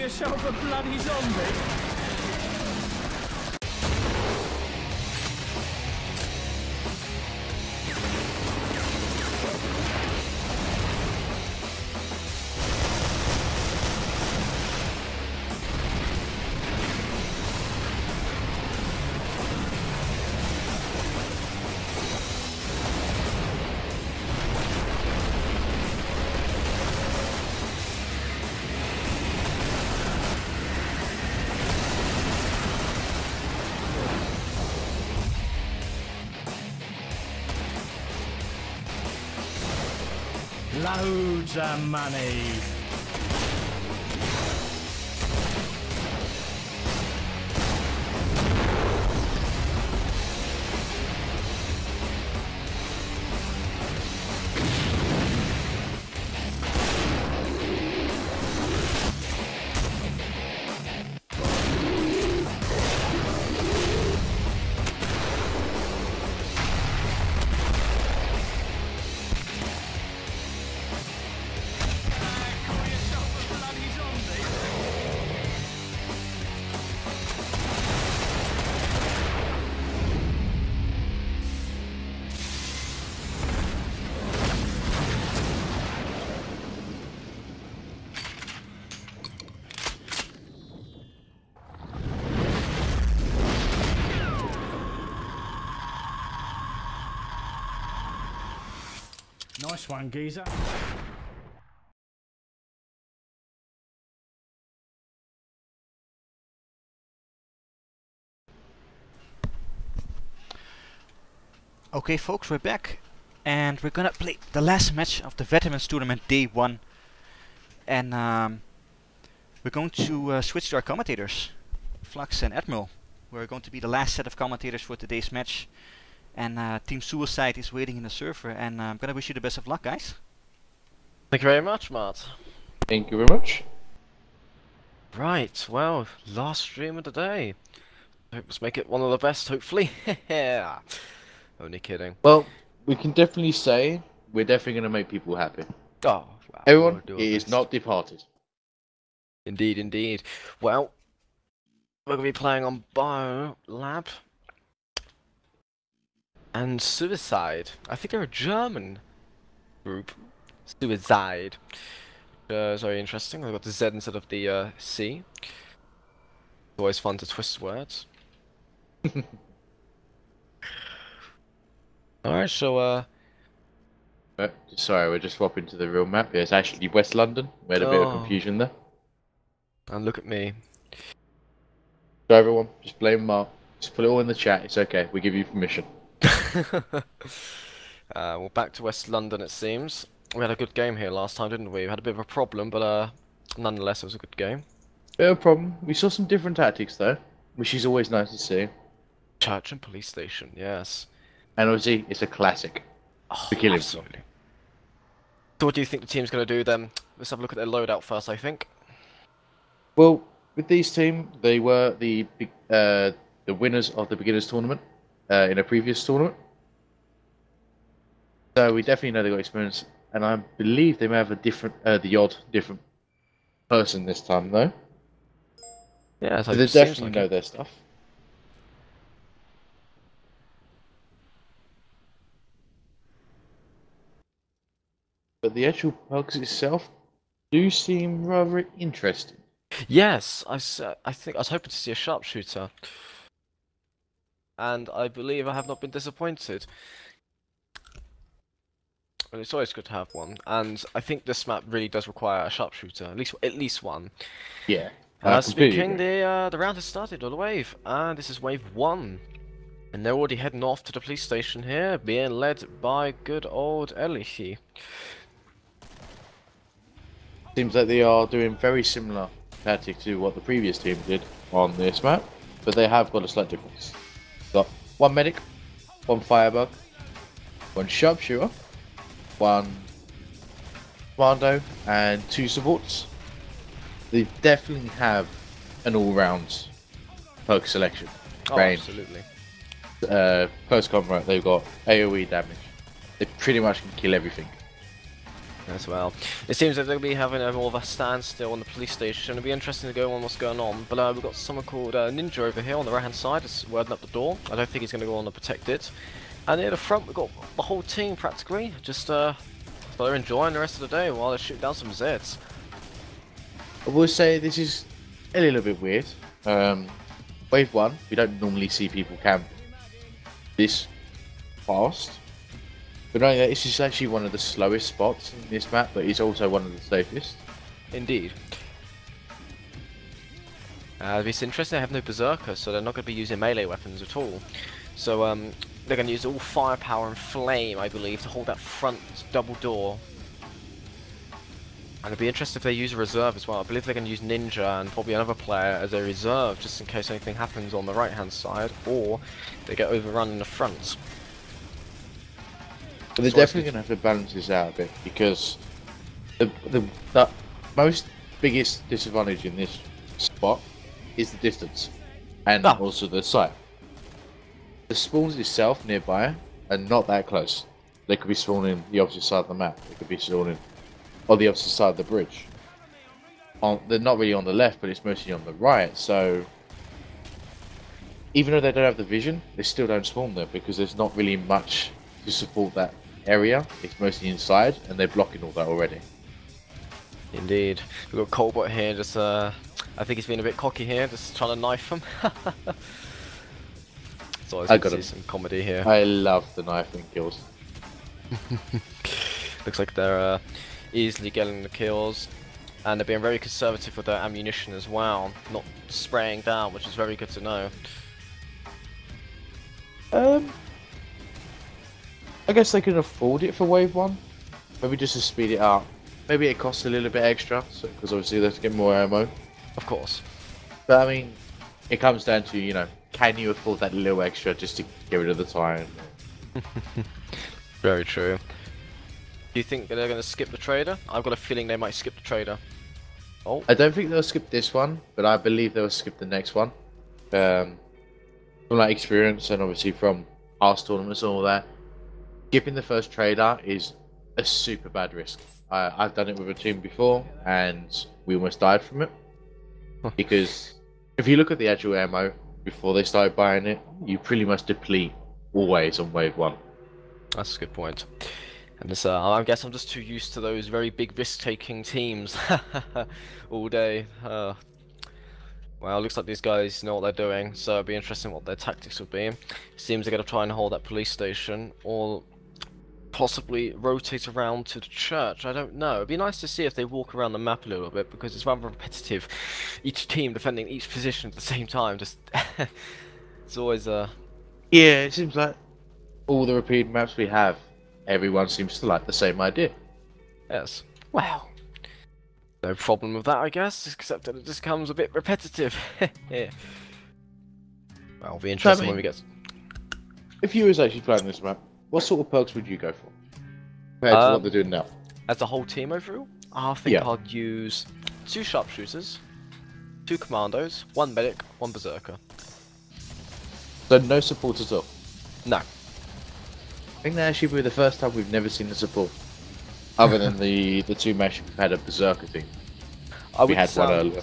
yourself a bloody zombie? Loads of money. Nice one, geezer. Okay folks, we're back and we're gonna play the last match of the Veterans Tournament Day 1, and we're going to switch to our commentators, Flux and Admiral. We're going to be the last set of commentators for today's match, and Team Suicide is waiting in the server, and I'm gonna wish you the best of luck, guys. Thank you very much, Mart. Thank you very much. Right, well, last stream of the day. Let's make it one of the best, hopefully. Yeah. Only kidding. Well, we can definitely say we're definitely going to make people happy. Oh, wow. Everyone, it is not departed. Indeed, indeed. Well, we're going to be playing on Bio Lab and Suicide. I think they're a German group. Suicide. It's very interesting. They've got the Z instead of the C. It's always fun to twist words. Alright, so sorry, we're just swapping to the real map. It's actually West London. We had a bit of confusion there. And look at me. So everyone, just blame Mark. Just put it all in the chat. It's okay. We give you permission. Well, back to West London it seems. We had a good game here last time, didn't we? We had a bit of a problem, but nonetheless it was a good game. Bit of a problem. We saw some different tactics though, which is always nice to see. Church and police station, yes. And obviously, it's a classic. Oh, to kill him. absolutely. So what do you think the team's going to do then? Let's have a look at their loadout first, I think. Well, with these team, they were the winners of the beginners tournament in a previous tournament. So we definitely know they got experience, and I believe they may have a different, the odd different person this time though. Yeah, so they definitely know their stuff. But the actual pugs itself do seem rather interesting. Yes, I think I was hoping to see a sharpshooter, and I believe I have not been disappointed. Well, it's always good to have one, and I think this map really does require a sharpshooter, at least one. Yeah. Speaking, the round has started on the wave, and this is wave 1. And they're already heading off to the police station here, being led by good old Elihi. Seems like they are doing very similar tactics to what the previous team did on this map, but they have got a slight difference. Got one medic, one firebug, one sharpshooter, one commando, and 2 supports. They definitely have an all-round perk selection. Oh, absolutely. Close combat, they've got AoE damage. They pretty much can kill everything. as well. It seems that they'll be having a more of a standstill on the police station. It'll be interesting to go on what's going on. But we've got someone called Ninja over here on the right hand side, just wording up the door. I don't think he's going to go on to protect it. And near the front, we've got the whole team practically, just so they're enjoying the rest of the day while they shoot down some Zeds. I will say this is a little bit weird. Wave 1, we don't normally see people camp this fast. But knowing that this is actually one of the slowest spots in this map, but it's also one of the safest. Indeed. It's interesting, they have no Berserker, so they're not going to be using melee weapons at all. So they're going to use all firepower and flame, I believe, to hold that front double door. And it'd be interesting if they use a reserve as well. I believe they're going to use Ninja and probably another player as a reserve, just in case anything happens on the right hand side, or they get overrun in the front. But they're definitely going to have to balance this out a bit, because the most biggest disadvantage in this spot is the distance, and also the site. The spawns itself nearby are not that close. They could be spawning the opposite side of the map. They could be spawning on the opposite side of the bridge. They're not really on the left, but it's mostly on the right. So even though they don't have the vision, they still don't spawn there because there's not really much to support that area. It's mostly inside, and they're blocking all that already. Indeed. We've got Colbot here, just I think he's been a bit cocky here, just trying to knife him. So I got some comedy here. I love the knifing kills. Looks like they're easily getting the kills, and they're being very conservative with their ammunition as well, not spraying down, which is very good to know. I guess they can afford it for wave 1. Maybe just to speed it up. Maybe it costs a little bit extra, because obviously they have to get more ammo. Of course. But I mean, it comes down to, you know, can you afford that little extra just to get rid of the time? Very true. Do you think they're going to skip the trader? I've got a feeling they might skip the trader. Oh. I don't think they'll skip this one, but I believe they'll skip the next one. From like experience and obviously from past tournaments and all that, skipping the first trader is a super bad risk. I've done it with a team before, and we almost died from it. Because if you look at the actual ammo before they started buying it, you pretty much deplete always on wave 1. That's a good point. And this, I guess I'm just too used to those very big risk-taking teams all day. Well, it looks like these guys know what they're doing, so it'll be interesting what their tactics will be. It seems they're going to try and hold that police station, or possibly rotate around to the church. I don't know. It'd be nice to see if they walk around the map a little bit, because it's rather repetitive. Each team defending each position at the same time. Just it's always Yeah, it seems like all the repeated maps we have, everyone seems to like the same idea. Yes. Well, no problem with that, I guess, except that it just becomes a bit repetitive. Yeah. Well, it'll be interesting when we get. If you was actually playing this map, what sort of perks would you go for compared to what they're doing now? As a whole team overall, I think I'd use 2 sharpshooters, 2 commandos, 1 medic, 1 berserker. So no support at all? No. I think that actually be the first time we've never seen the support, other than the 2 matches we've had a berserker team. We had one earlier.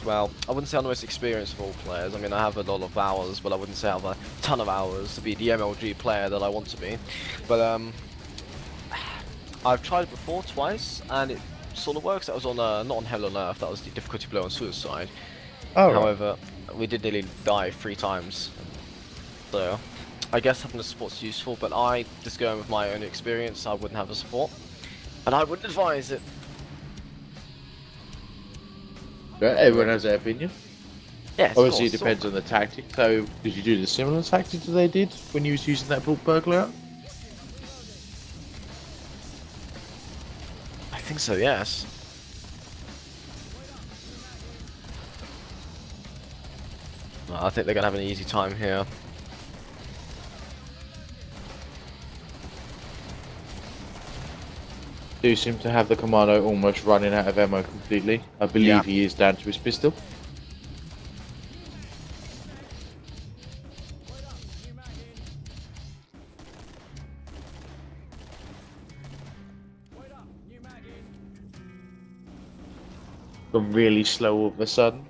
Well, I wouldn't say I'm the most experienced of all players. I mean, I have a lot of hours, but I wouldn't say I have a ton of hours to be the MLG player that I want to be. But I've tried it before twice, and it sort of works. That was on not on Hell on Earth. That was the difficulty blow on Suicide. Oh, however, we did nearly die 3 times. So I guess having the support's useful, but I just going with my own experience. I wouldn't have the support, and I wouldn't advise it. Everyone has their opinion. Yes, obviously it depends on the tactic. So, did you do the similar tactics that they did when you was using that burglar? I think so, yes. Well, I think they're gonna have an easy time here. Do seem to have the commando almost running out of ammo completely. I believe he is down to his pistol. gone really slow all of a sudden.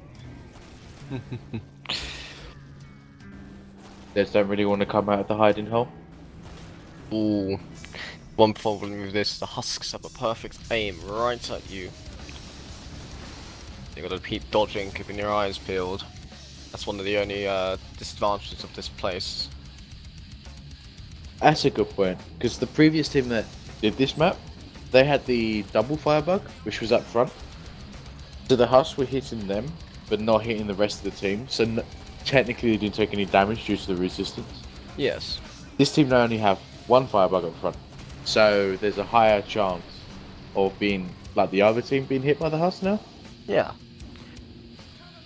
They just don't really want to come out of the hiding hole. Ooh. One problem with this, the husks have a perfect aim right at you. You gotta keep dodging, keeping your eyes peeled. That's one of the only disadvantages of this place. That's a good point, because the previous team that did this map, they had the double firebug, which was up front. So the husks were hitting them, but not hitting the rest of the team. So technically they didn't take any damage due to the resistance. Yes. This team now only have one firebug up front. So there's a higher chance of being, like the other team, being hit by the husks now. Yeah.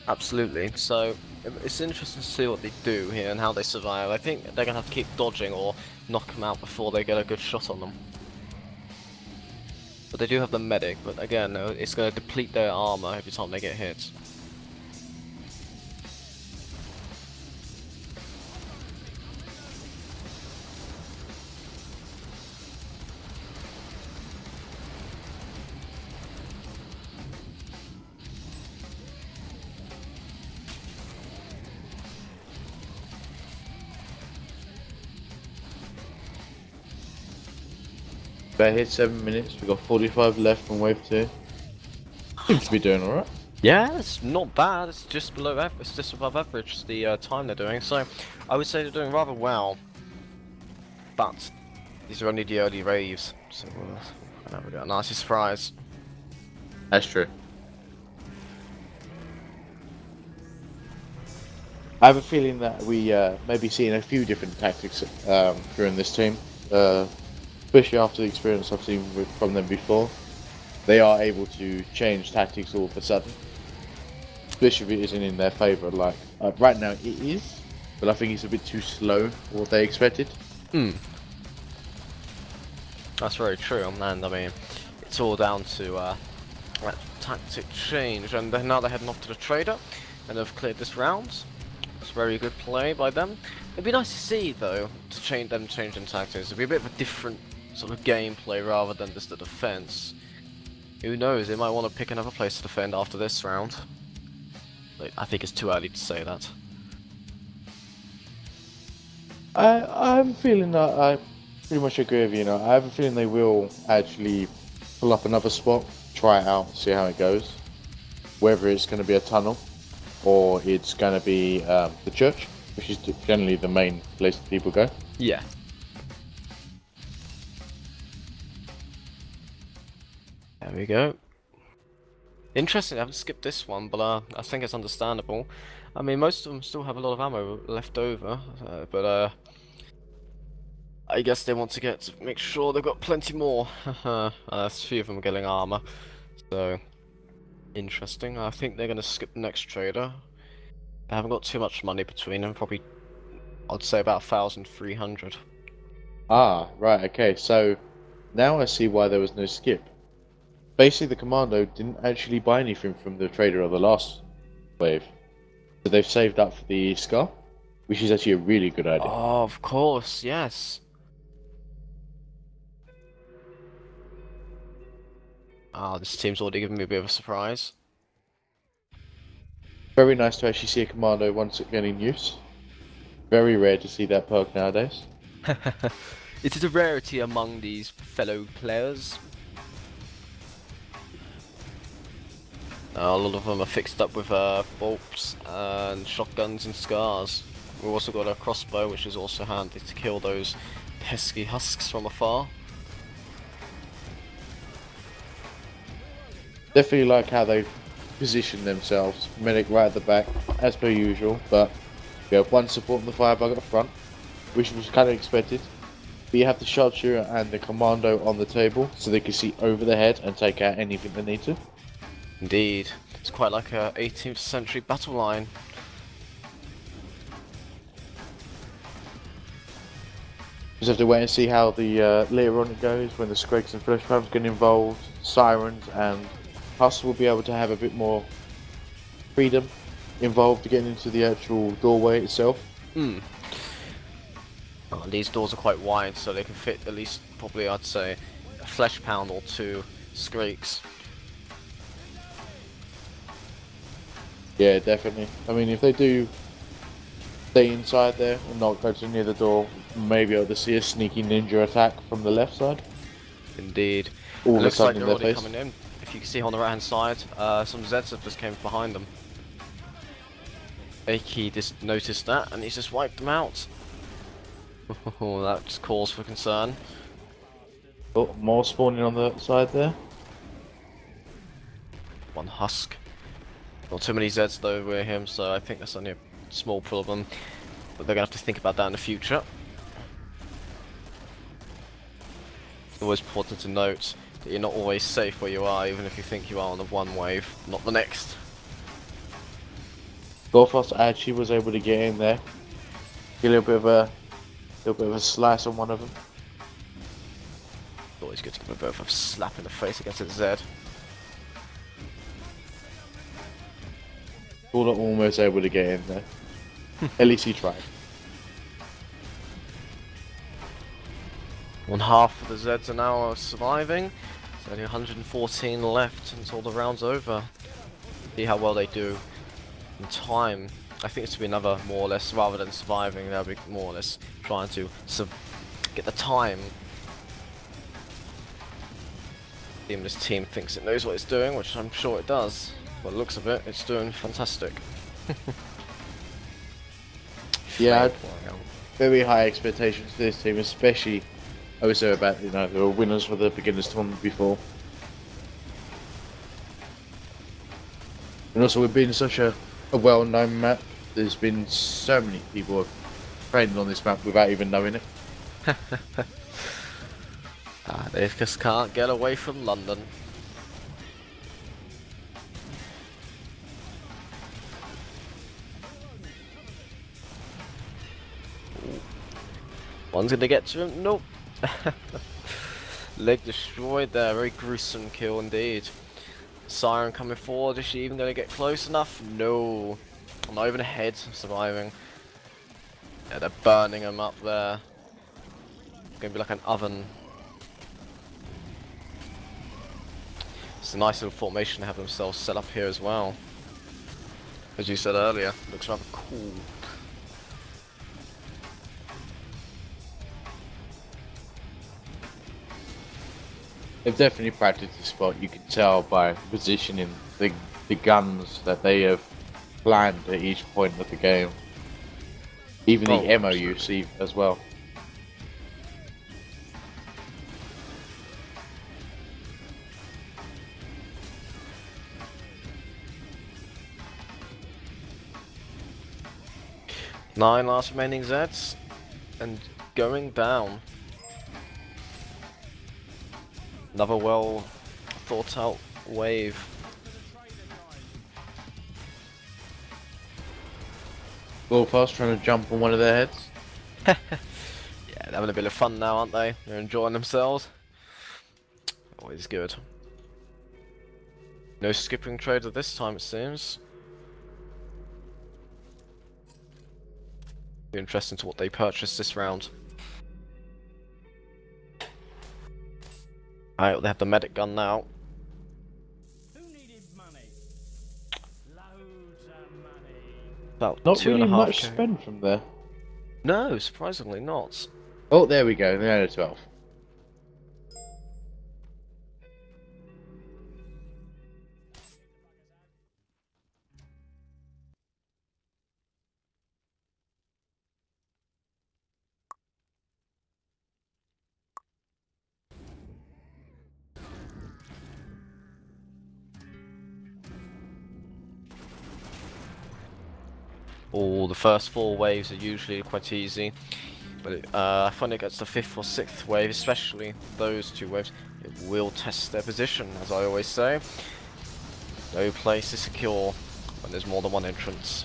Absolutely. So it's interesting to see what they do here and how they survive. I think they're gonna have to keep dodging or knock them out before they get a good shot on them. But they do have the medic, but again, it's gonna deplete their armor every time they get hit. Bear hit 7 minutes, we've got 45 left from wave 2. Seems to be doing alright. Yeah, it's not bad. It's just below average. It's just above average the time they're doing. So I would say they're doing rather well. But these are only the early waves, so we got a nice surprise. That's true. I have a feeling that we may be seeing a few different tactics during this team. Especially after the experience I've seen from them before. They are able to change tactics all of a sudden. Especially if it isn't in their favour. Like, right now it is, but I think it's a bit too slow for what they expected. That's very true, and I mean, it's all down to that tactic change, and now they're heading off to the trader, and they've cleared this round. It's a very good play by them. It'd be nice to see, though, to change changing tactics. It'd be a bit of a different sort of gameplay rather than just the defense. Who knows? They might want to pick another place to defend after this round. But I think it's too early to say that. I'm feeling that I pretty much agree with you. You know, I have a feeling they will actually pull up another spot, try it out, see how it goes. Whether it's going to be a tunnel or it's going to be the church, which is generally the main place that people go. Yeah. There we go. Interesting, I haven't skipped this one, but I think it's understandable. I mean, most of them still have a lot of ammo left over, but I guess they want to make sure they've got plenty more. A few of them are getting armor, so interesting. I think they're going to skip the next trader. They haven't got too much money between them, probably, I'd say about 1,300. Ah, right, okay, so now I see why there was no skip. Basically, the commando didn't actually buy anything from the trader of the last wave. So they've saved up for the Scar, which is actually a really good idea. Oh, of course, yes. Ah, this team's already given me a bit of a surprise. Very nice to actually see a commando once again in use. Very rare to see that perk nowadays. It is a rarity among these fellow players. A lot of them are fixed up with bolts and shotguns and scars. We've also got a crossbow, which is also handy to kill those pesky husks from afar. Definitely like how they've positioned themselves. Medic right at the back, as per usual, but you have one supporting the firebug at the front, which was kind of expected. But you have the sharpshooter and the commando on the table, so they can see over the head and take out anything they need to. Indeed, it's quite like a 18th century battle line. Just have to wait and see how the later on it goes when the Scregs and Flesh Pumps get involved, Sirens and Husks will be able to have a bit more freedom involved to getting into the actual doorway itself. Oh, these doors are quite wide, so they can fit at least probably, I'd say, a Flesh Pound or two Screeks. Yeah, definitely. I mean, if they do stay inside there and not go to near the door, maybe able to see a sneaky ninja attack from the left side. Indeed. All It of a looks like sudden in they're their already face. coming in. If you can see on the right hand side, some Zeds have just came behind them. Aki just noticed that and he's just wiped them out. Oh, that's cause for concern. Oh, more spawning on the side there. One husk. Not too many Zeds though with him, so I think that's only a small problem. But they're gonna have to think about that in the future. It's always important to note that you're not always safe where you are, even if you think you are on the one wave, not the next. Gorfos actually was able to get in there. Get a little bit of a slice on one of them. Always good to give them both a slap in the face against a Zed. All almost able to get in there. At least he tried. One half of the Zeds are now surviving. There's only 114 left until the round's over. See how well they do in time. I think it's to be another more or less, rather than surviving, they'll be more or less trying to get the time. Even this team thinks it knows what it's doing, which I'm sure it does. By the looks of it, it's doing fantastic. Yeah, very high expectations for this team, especially I would say about, you know, they were winners for the beginners tournament before. And also with being such a well-known map, there's been so many people have trained on this map without even knowing it. They just can't get away from London. Ooh. One's gonna get to him. Nope. Leg destroyed there. Very gruesome kill indeed. Siren coming forward. Is she even gonna get close enough? No. Not even a head surviving. Yeah, they're burning him up there. It's gonna be like an oven. It's a nice little formation to have themselves set up here as well. As you said earlier, looks rather cool. They've definitely practiced the spot. You can tell by positioning the guns that they have planned at each point of the game. Even the ammo you see as well. Nine last remaining Zeds, and going down. Another well thought out wave. Bullfast trying to jump on one of their heads. Yeah, they're having a bit of fun now, aren't they? They're enjoying themselves. Always good. No skipping trader this time, it seems. Be interesting to what they purchased this round. Alright, they have the medic gun now. Who needed money? Loads of money. About Not 2.5 really much K. spent from there. No, surprisingly not. Oh, there we go. They're at 12. Oh, the first 4 waves are usually quite easy, but I find it gets the 5th or 6th wave, especially those 2 waves, it will test their position, as I always say. No place is secure when there's more than one entrance.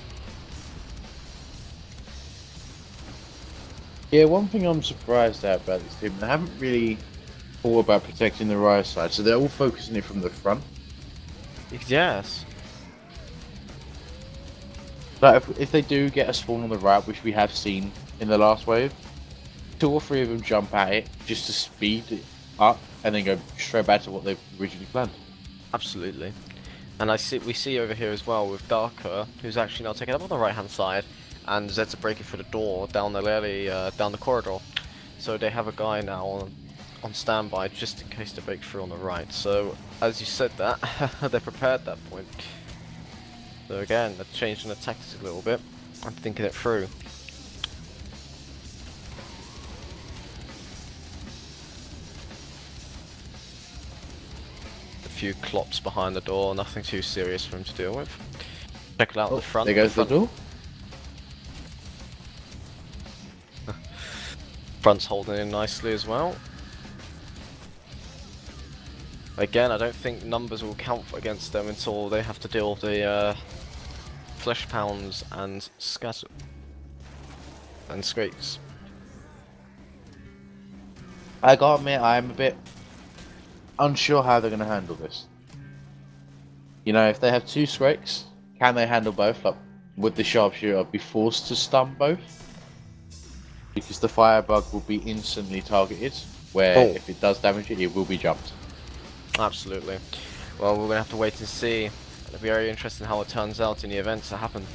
Yeah, one thing I'm surprised at about this team, they haven't really thought about protecting the right side, so they're all focusing it from the front. Yes. But if they do get a spawn on the right, which we have seen in the last wave, 2 or 3 of them jump at it just to speed it up and then go straight back to what they've originally planned. Absolutely. And we see over here as well with Darker, who's actually now taken up on the right hand side, and Zed's breaking through the door down the down the corridor. So they have a guy now on standby just in case they break through on the right. So as you said that, they prepared that point. So again, they're changing the tactics a little bit and thinking it through. A few clops behind the door, nothing too serious for him to deal with. Check out the front. There goes the door. Front's holding in nicely as well. Again, I don't think numbers will count against them until they have to deal with the flesh pounds and scatter and scrapes. I gotta admit, I'm a bit unsure how they're gonna handle this. You know, if they have 2 scrakes, can they handle both? Like, would the sharpshooter be forced to stun both? Because the firebug will be instantly targeted, where if it does damage it, it will be jumped. Absolutely. Well, we're gonna have to wait and see. It'll be very interesting how it turns out in the events that happen.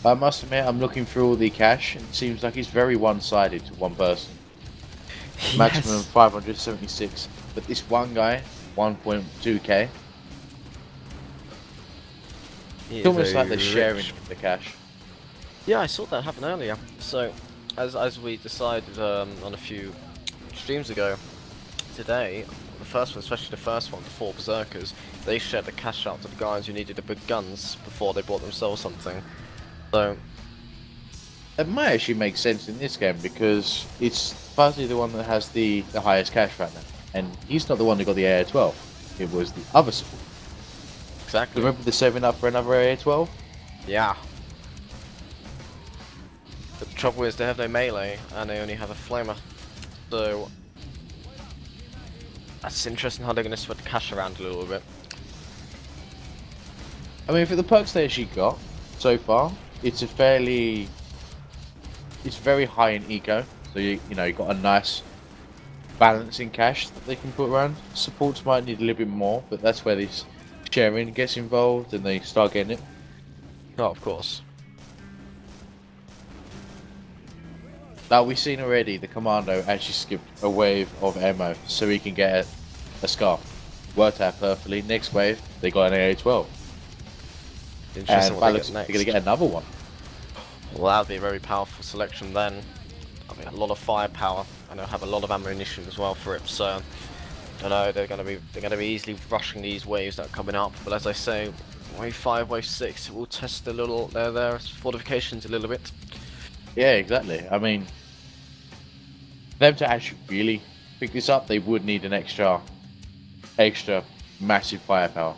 I must admit, I'm looking through all the cash, and it seems like it's very one-sided to one person. Maximum 576, but this one guy, 1.2k. It's almost like they're sharing the cash. Yeah, I saw that happen earlier. So, as we decided on a few streams ago, today, the first one, especially the first one, the 4 berserkers, they shared the cash out to the guys who needed the big guns before they bought themselves something. So it might actually make sense in this game because it's partly the one that has the highest cash right now, and he's not the one who got the AA-12. It was the other support. Exactly. Remember the 7-up for another AA-12? Yeah. But the trouble is they have no melee and they only have a flamer. So that's interesting how they're going to spread the cash around a little bit. I mean, for the perks they actually got so far, it's very high in eco. So you know, you got a nice balance in cash that they can put around. Supports might need a little bit more, but that's where this sharing gets involved and they start getting it. Oh, of course. Now we've seen already the commando actually skipped a wave of ammo so he can get a scarf. Worked out perfectly. Next wave they got an AA-12. Interesting what they get next. They're gonna get another one. Well, that would be a very powerful selection then. I mean, a lot of firepower, and they'll have a lot of ammunition as well for it. So, I don't know. They're gonna be easily rushing these waves that are coming up. But as I say, wave 5, wave 6 will test their fortifications a little bit. Yeah, exactly. I mean, for them to actually really pick this up, they would need an extra massive firepower.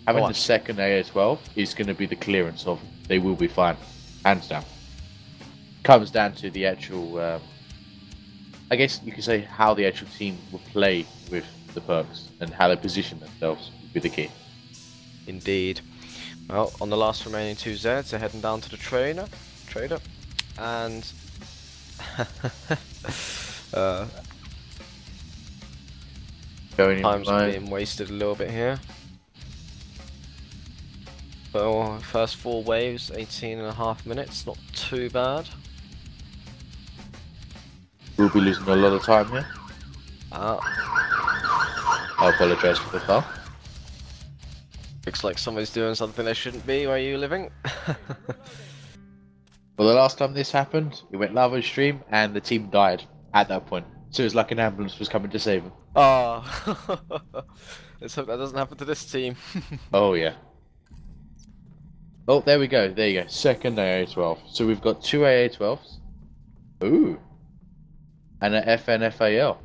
Having the second AA-12 is going to be the clearance of they will be fine, hands down. Comes down to the actual, I guess you could say how the actual team will play with the perks and how they position themselves will be the key. Indeed. Well, on the last remaining 2 Zeds, they're heading down to the trader, and time's being wasted a little bit here. So, first 4 waves, 18.5 minutes, not too bad. We'll be losing a lot of time here. I apologise for the foul. Looks like somebody's doing something they shouldn't be where you're living. Well, the last time this happened, it went live on stream and the team died at that point. So it was like an ambulance was coming to save them. Oh, let's hope that doesn't happen to this team. Oh yeah. Oh, there we go. There you go. Second AA-12. So we've got 2 AA-12s. Ooh. And an FNFAL.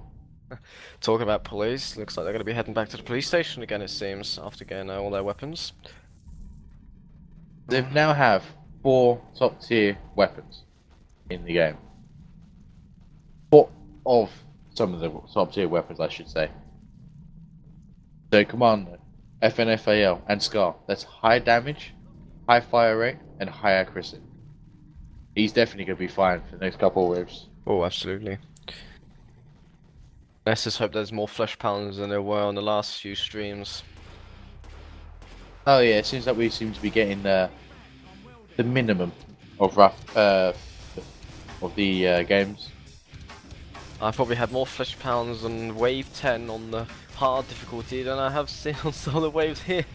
Talking about police, looks like they're going to be heading back to the police station again, it seems, after getting all their weapons. They now have 4 top tier weapons in the game. 4 of some of the top tier weapons, I should say. So Commando, FNFAL, and Scar. That's high damage, high fire rate, and high accuracy. He's definitely going to be fine for the next couple of waves. Oh, absolutely. Let's just hope there's more flesh pounds than there were on the last few streams. Oh yeah, it seems like we seem to be getting the minimum of rough of the games. I probably had more flesh pounds on wave 10 on the hard difficulty than I have seen on some of the waves here.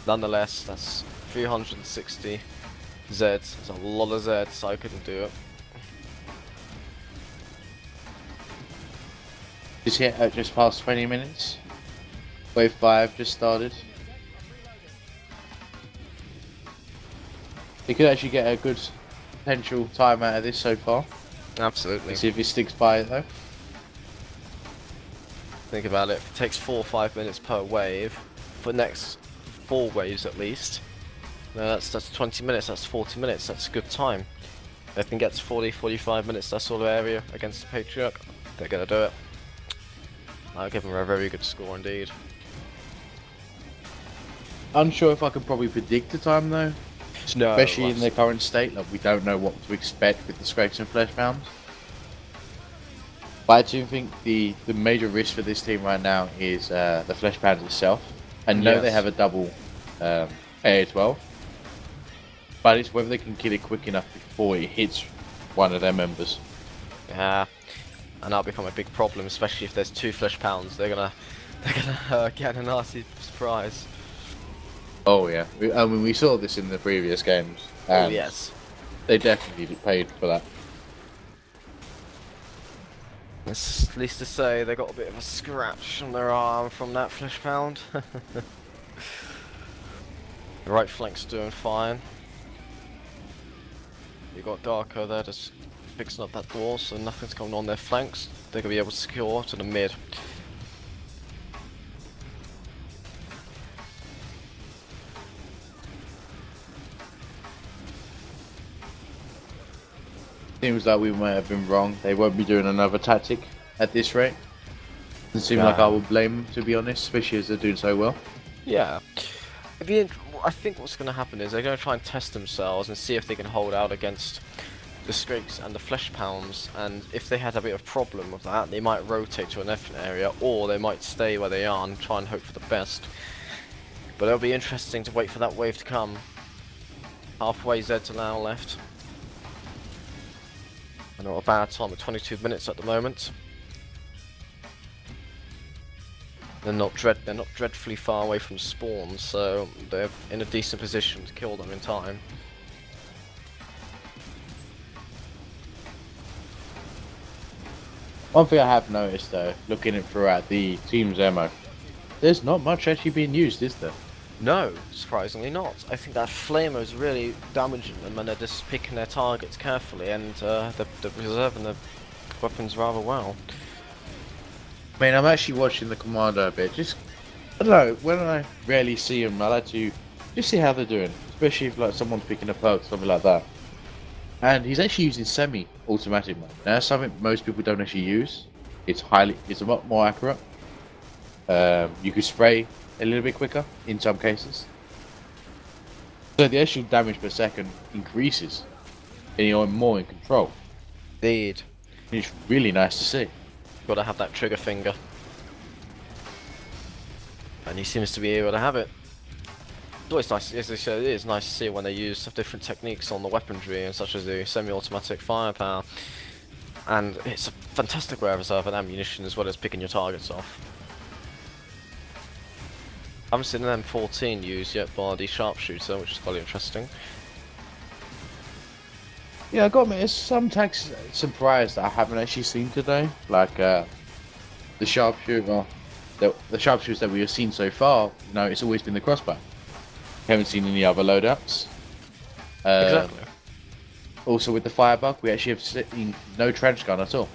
Nonetheless, that's 360 Zeds. That's a lot of Zeds, so I couldn't do it. Just hit at just past 20 minutes. Wave 5 just started. You could actually get a good potential time out of this so far. Absolutely. Let's see if he sticks by it though. Think about it, if it takes 4 or 5 minutes per wave, for the next 4 waves at least, that's 20 minutes, that's 40 minutes, that's a good time. If they can get to 40, 45 minutes, that sort of area against the Patriarch, they're going to do it. I'll give them a very good score indeed. Unsure if I can probably predict the time though. No, Especially in their current state, like we don't know what to expect with the scrapes and flesh pounds. But I do think the major risk for this team right now is the flesh pounds itself. I know they have a double AA12, but it's whether they can kill it quick enough before it hits one of their members. Yeah, and that'll become a big problem, especially if there's 2 flesh pounds. They're gonna get a nasty surprise. Oh yeah, I mean we saw this in the previous games. And Oh yes. they definitely paid for that. It's at least to say they got a bit of a scratch on their arm from that flesh pound. The right flank's doing fine. You got Darko there just fixing up that door, so nothing's going on their flanks. They're gonna be able to secure to the mid. Seems like we might have been wrong. They won't be doing another tactic at this rate. Doesn't seem like I would blame them, to be honest, especially as they're doing so well. Yeah. I think what's going to happen is they're going to try and test themselves and see if they can hold out against the Scrakes and the Flesh Pounds, and if they had a bit of problem with that, they might rotate to a different area, or they might stay where they are and try and hope for the best. But it'll be interesting to wait for that wave to come. Halfway Zeds are now left. And not a bad time at 22 minutes at the moment. They're not dreadfully far away from spawn, so they're in a decent position to kill them in time. One thing I have noticed though, looking at throughout the team's ammo, there's not much actually being used, is there? No, surprisingly not. I think that flamer is really damaging them, and they're just picking their targets carefully, and they're preserving the weapons rather well. I mean, I'm actually watching the commander a bit. Just, I don't know, when I rarely see them, I like to just see how they're doing, especially if like someone's picking a perk, something like that. And he's actually using semi-automatic mode. Now, that's something most people don't actually use. It's a lot more accurate. You can spray a little bit quicker in some cases. So the actual damage per second increases, and you're more in control. Indeed. It's really nice to see. Gotta have that trigger finger. And he seems to be able to have it. It's always nice, as I said, it is nice to see when they use different techniques on the weaponry, and such as the semi-automatic firepower. And it's a fantastic way of reserving ammunition as well as picking your targets off. I haven't seen an M14 used yet by the sharpshooter, which is quite interesting. Yeah, I got me. There's some tags surprised that I haven't actually seen today, like the sharpshooter. The sharpshooters that we have seen so far, you know, it's always been the crossbow. Haven't seen any other loadouts. Exactly. Also with the firebug, we actually have seen no trench gun at all.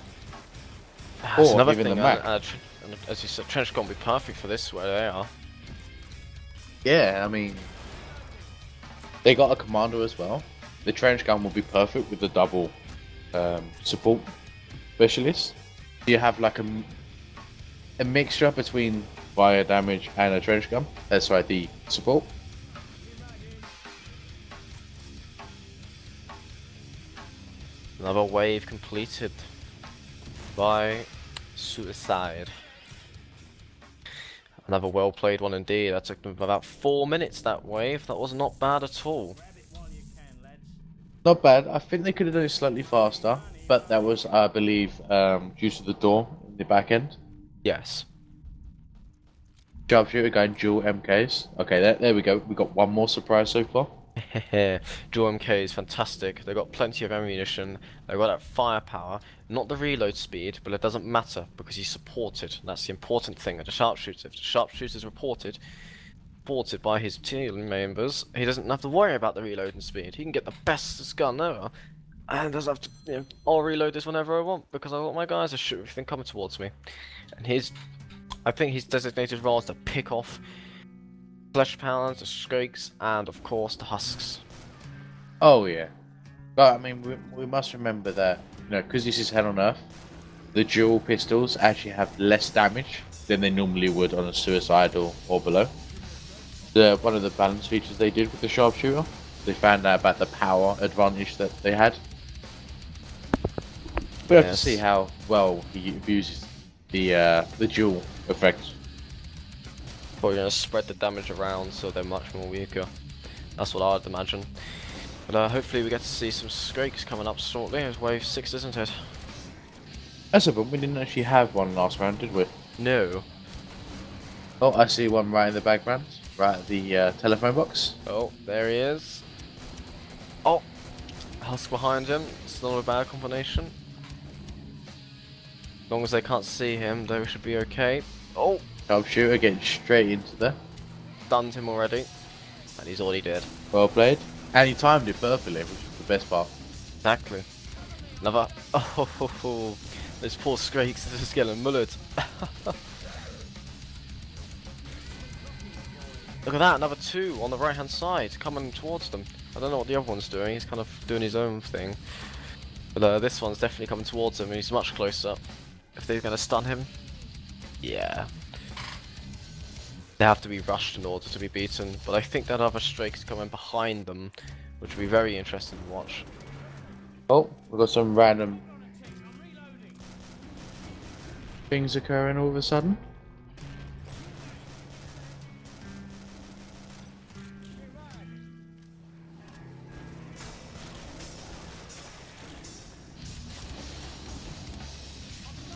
That's Or another even thing, the Mac. and as you said, trench gun would be perfect for this where they are. Yeah, I mean, they got a commander as well. The trench gun will be perfect with the double support specialist. You have like a mixture between fire damage and a trench gun. That's right, the support. Another wave completed. by Suicide. Another well played one indeed. That took them about 4 minutes that wave. That was not bad at all. Not bad. I think they could have done it slightly faster, but that was, I believe, due to the door in the back end. Yes. Sharpshooter going dual MKs. Okay, there we go. We got one more surprise so far. Dual MK is fantastic. They've got plenty of ammunition. They've got that firepower. Not the reload speed, but it doesn't matter because he's supported. That's the important thing. At the sharpshooter, if the sharpshooter is supported by his team members, he doesn't have to worry about the reloading speed. He can get the best gun ever, and doesn't have to. I'll reload this whenever I want because I want my guys to shoot everything coming towards me. And I think his designated role is to pick off flesh pounds, the streaks, and of course the husks. Oh yeah, but I mean we must remember that because this is Hell on Earth, the dual pistols actually have less damage than they normally would on a Suicide or below. One of the balance features they did with the sharpshooter, they found out about the power advantage that they had. We have to see how well he abuses the dual effects. Probably gonna spread the damage around so they're much more weaker. That's what I'd imagine. But hopefully we get to see some streaks coming up shortly. It's wave 6, isn't it? That's a problem. We didn't actually have one last round, did we? No. Oh, I see one right in the background, right at the telephone box. Oh, there he is. Oh, husk behind him. It's not a bad combination. As long as they can't see him, they should be okay. Oh, Sharpshooter getting straight into there. stunned him already, and he's already dead. Well played. And he timed it perfectly, which is the best part. Exactly. Another. Oh, those poor streaks are just getting mullered. Look at that, another 2 on the right hand side coming towards them. I don't know what the other one's doing, he's kind of doing his own thing. But this one's definitely coming towards him and he's much closer. If they're going to stun him, yeah. They have to be rushed in order to be beaten, but I think that other streak is coming behind them, which will be very interesting to watch. Oh, we've got some random things occurring all of a sudden.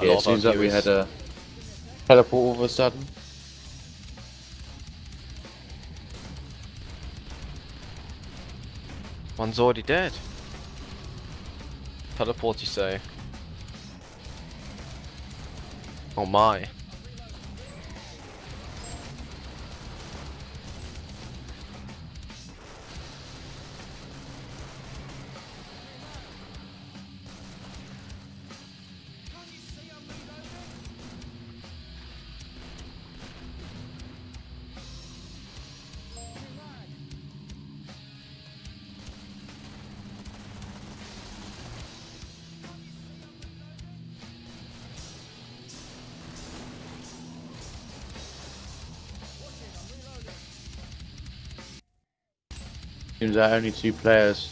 Yeah, it seems like we had a teleport all of a sudden. One's already dead. Teleport, you say? Oh my. Seems like only 2 players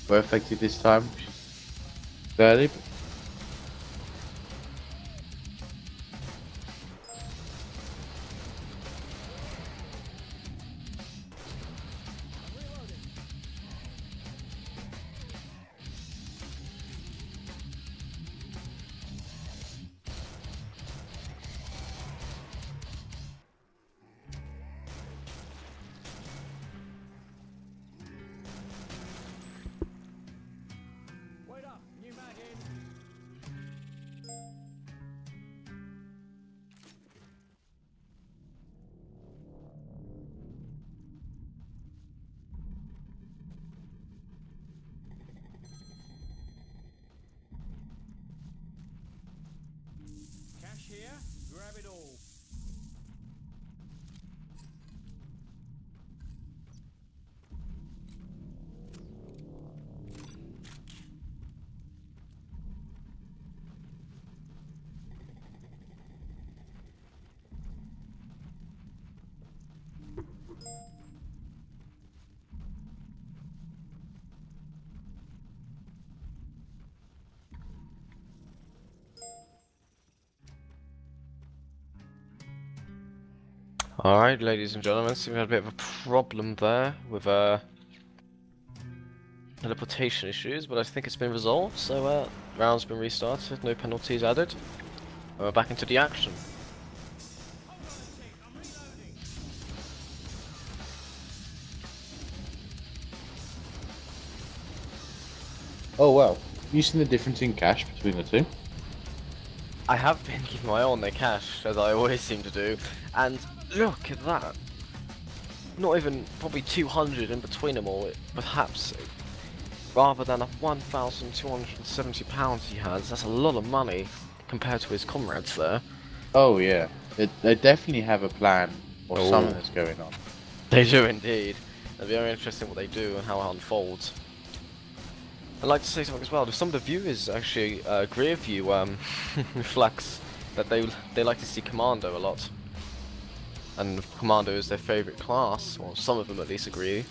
were affected this time, which is fairly. Wait up, new mag in. Alright, ladies and gentlemen, so we had a bit of a problem there with teleportation issues, but I think it's been resolved, so round's been restarted, no penalties added. And we're back into the action. Oh wow. You seen the difference in cash between the two? I have been keeping my eye on their cash, as I always seem to do, and look at that. Not even probably 200 in between them all, perhaps rather than a £1,270 he has. That's a lot of money compared to his comrades there. Oh yeah. They definitely have a plan or Oh. something that's going on. They do indeed. It'll be very interesting what they do and how it unfolds. I'd like to say something as well. Some of the viewers actually agree with you, Flux, that they like to see Commando a lot. And Commando is their favourite class, or some of them at least agree.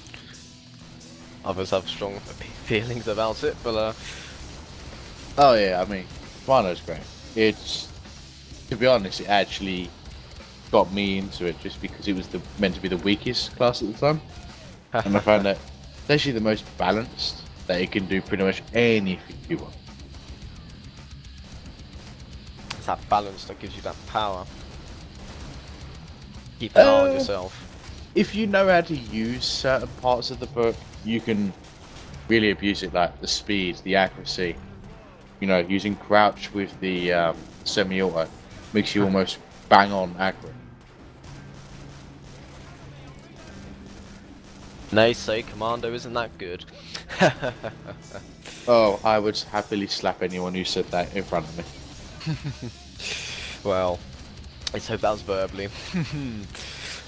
Others have strong feelings about it, but Oh yeah, I mean, Commando's great. It's, to be honest, it actually got me into it just because it was meant to be the weakest class at the time. And I found that it's actually the most balanced, that it can do pretty much anything you want. it's that balance that gives you that power. Keep an eye on yourself. If you know how to use certain parts of the book, you can really abuse it, like the speed, the accuracy. You know, using crouch with the semi-auto makes you almost bang on accurate. Nay, say Commando isn't that good. Oh, I would happily slap anyone who said that in front of me. Well, let's hope that was verbally.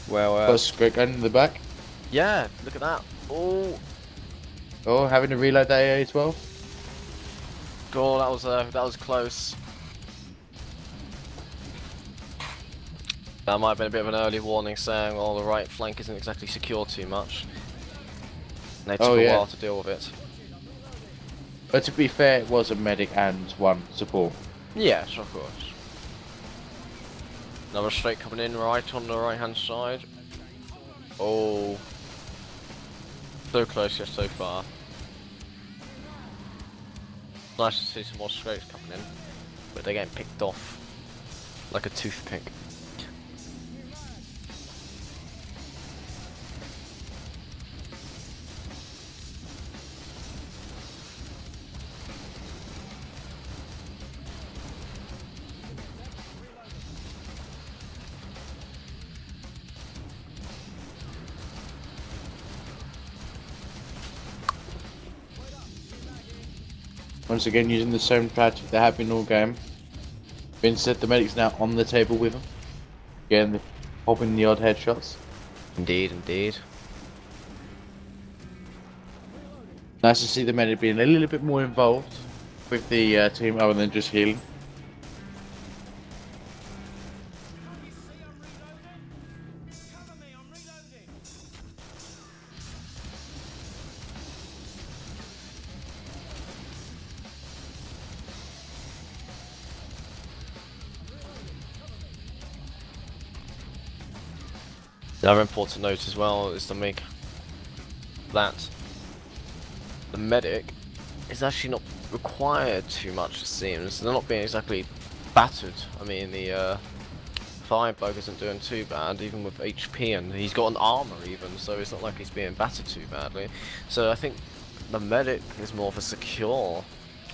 Well, Plus, great gun in the back. yeah, look at that. Oh, Oh, having to reload that AA-12. God, that was close. That might have been a bit of an early warning saying, well, the right flank isn't exactly secure too much. And they took a while to deal with it. But to be fair, it was a medic and one support. Yes, of course. Another straight coming in right on the right hand side. Oh. So close yet so far. Nice to see some more straights coming in. But they're getting picked off. Like a toothpick. Once again, using the same strategy that have been all game. Vincent, the medic's now on the table with him. Again, popping the odd headshots. Indeed, indeed. Nice to see the medic being a little bit more involved with the team other than just healing. Another important note as well is to make that the medic is actually not required too much, it seems. They're not being exactly battered. I mean, the Firebug isn't doing too bad, even with HP, and he's got an armor even, so it's not like he's being battered too badly. So I think the medic is more of a secure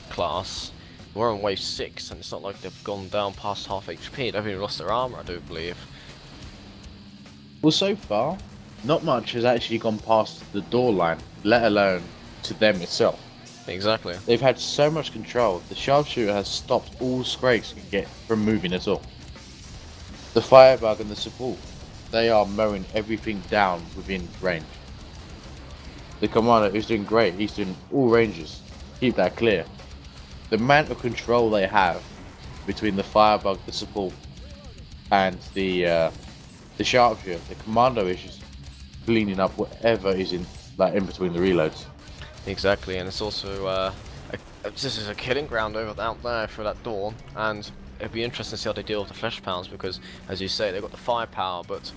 class. We're on wave 6, and it's not like they've gone down past half HP. They've even lost their armor, I do believe. Well, so far, not much has actually gone past the door line, let alone to them itself. Exactly. They've had so much control, the sharpshooter has stopped all scrapes can get from moving at all. The Firebug and the support, they are mowing everything down within range. The commander is doing great, he's doing all ranges, keep that clear. The amount of control they have between the Firebug, the support, and the sharpshooter, the commando is just cleaning up whatever is in between the reloads. Exactly, and it's also this is a killing ground out there for that door, and it'd be interesting to see how they deal with the flesh pounds because, as you say, they've got the firepower, but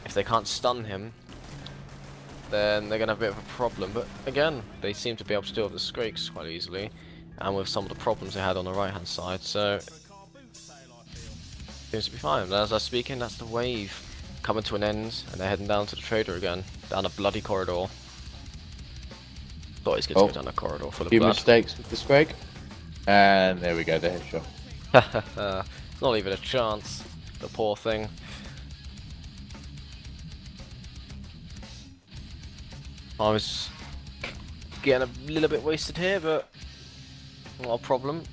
if they can't stun him, then they're gonna have a bit of a problem. But again, they seem to be able to deal with the Scrakes quite easily, and with some of the problems they had on the right hand side, so seems to be fine. And as I was speaking, that's the wave coming to an end, and they're heading down to the trader again, down a bloody corridor. Always good to go down a corridor full of few blood. mistakes with the Scrake, and there we go, the headshot. Not even a chance, the poor thing. I was getting a little bit wasted here, but not a problem.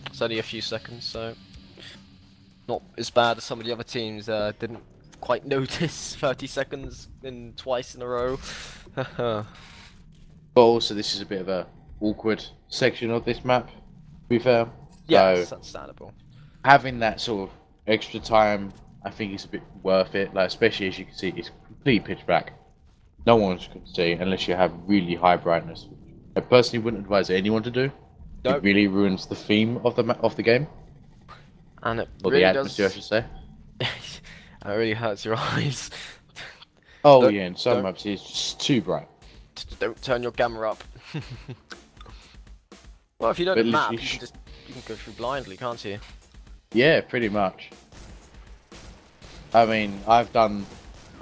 It's only a few seconds, so not as bad as some of the other teams didn't quite notice 30 seconds in twice in a row. But also, this is a bit of a awkward section of this map, to be fair. Yeah, So, it's understandable. having that sort of extra time, I think is a bit worth it. Like, especially as you can see, it's complete pitch black. No one can see unless you have really high brightness. I personally wouldn't advise anyone to do. Nope. It really ruins the theme of the game, And it or really the atmosphere, I should say. it really hurts your eyes. Oh Don't- yeah, in some don't- maps it's just too bright. Don't turn your camera up. Well, if you don't But map, literally you can go through blindly, can't you? Yeah, pretty much. I mean, I've done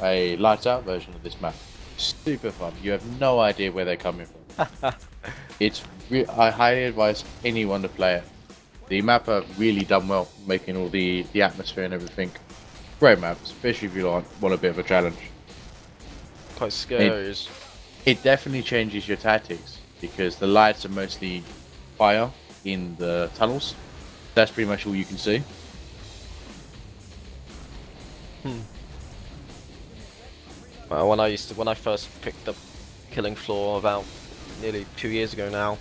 a lights out version of this map. Super fun. You have no idea where they're coming from. I highly advise anyone to play it. The map have really done well, making all the atmosphere and everything. Great map, especially if you want a bit of a challenge. Quite scary. It definitely changes your tactics because the lights are mostly fire in the tunnels. That's pretty much all you can see. Well, when I first picked up Killing Floor about nearly 2 years ago now,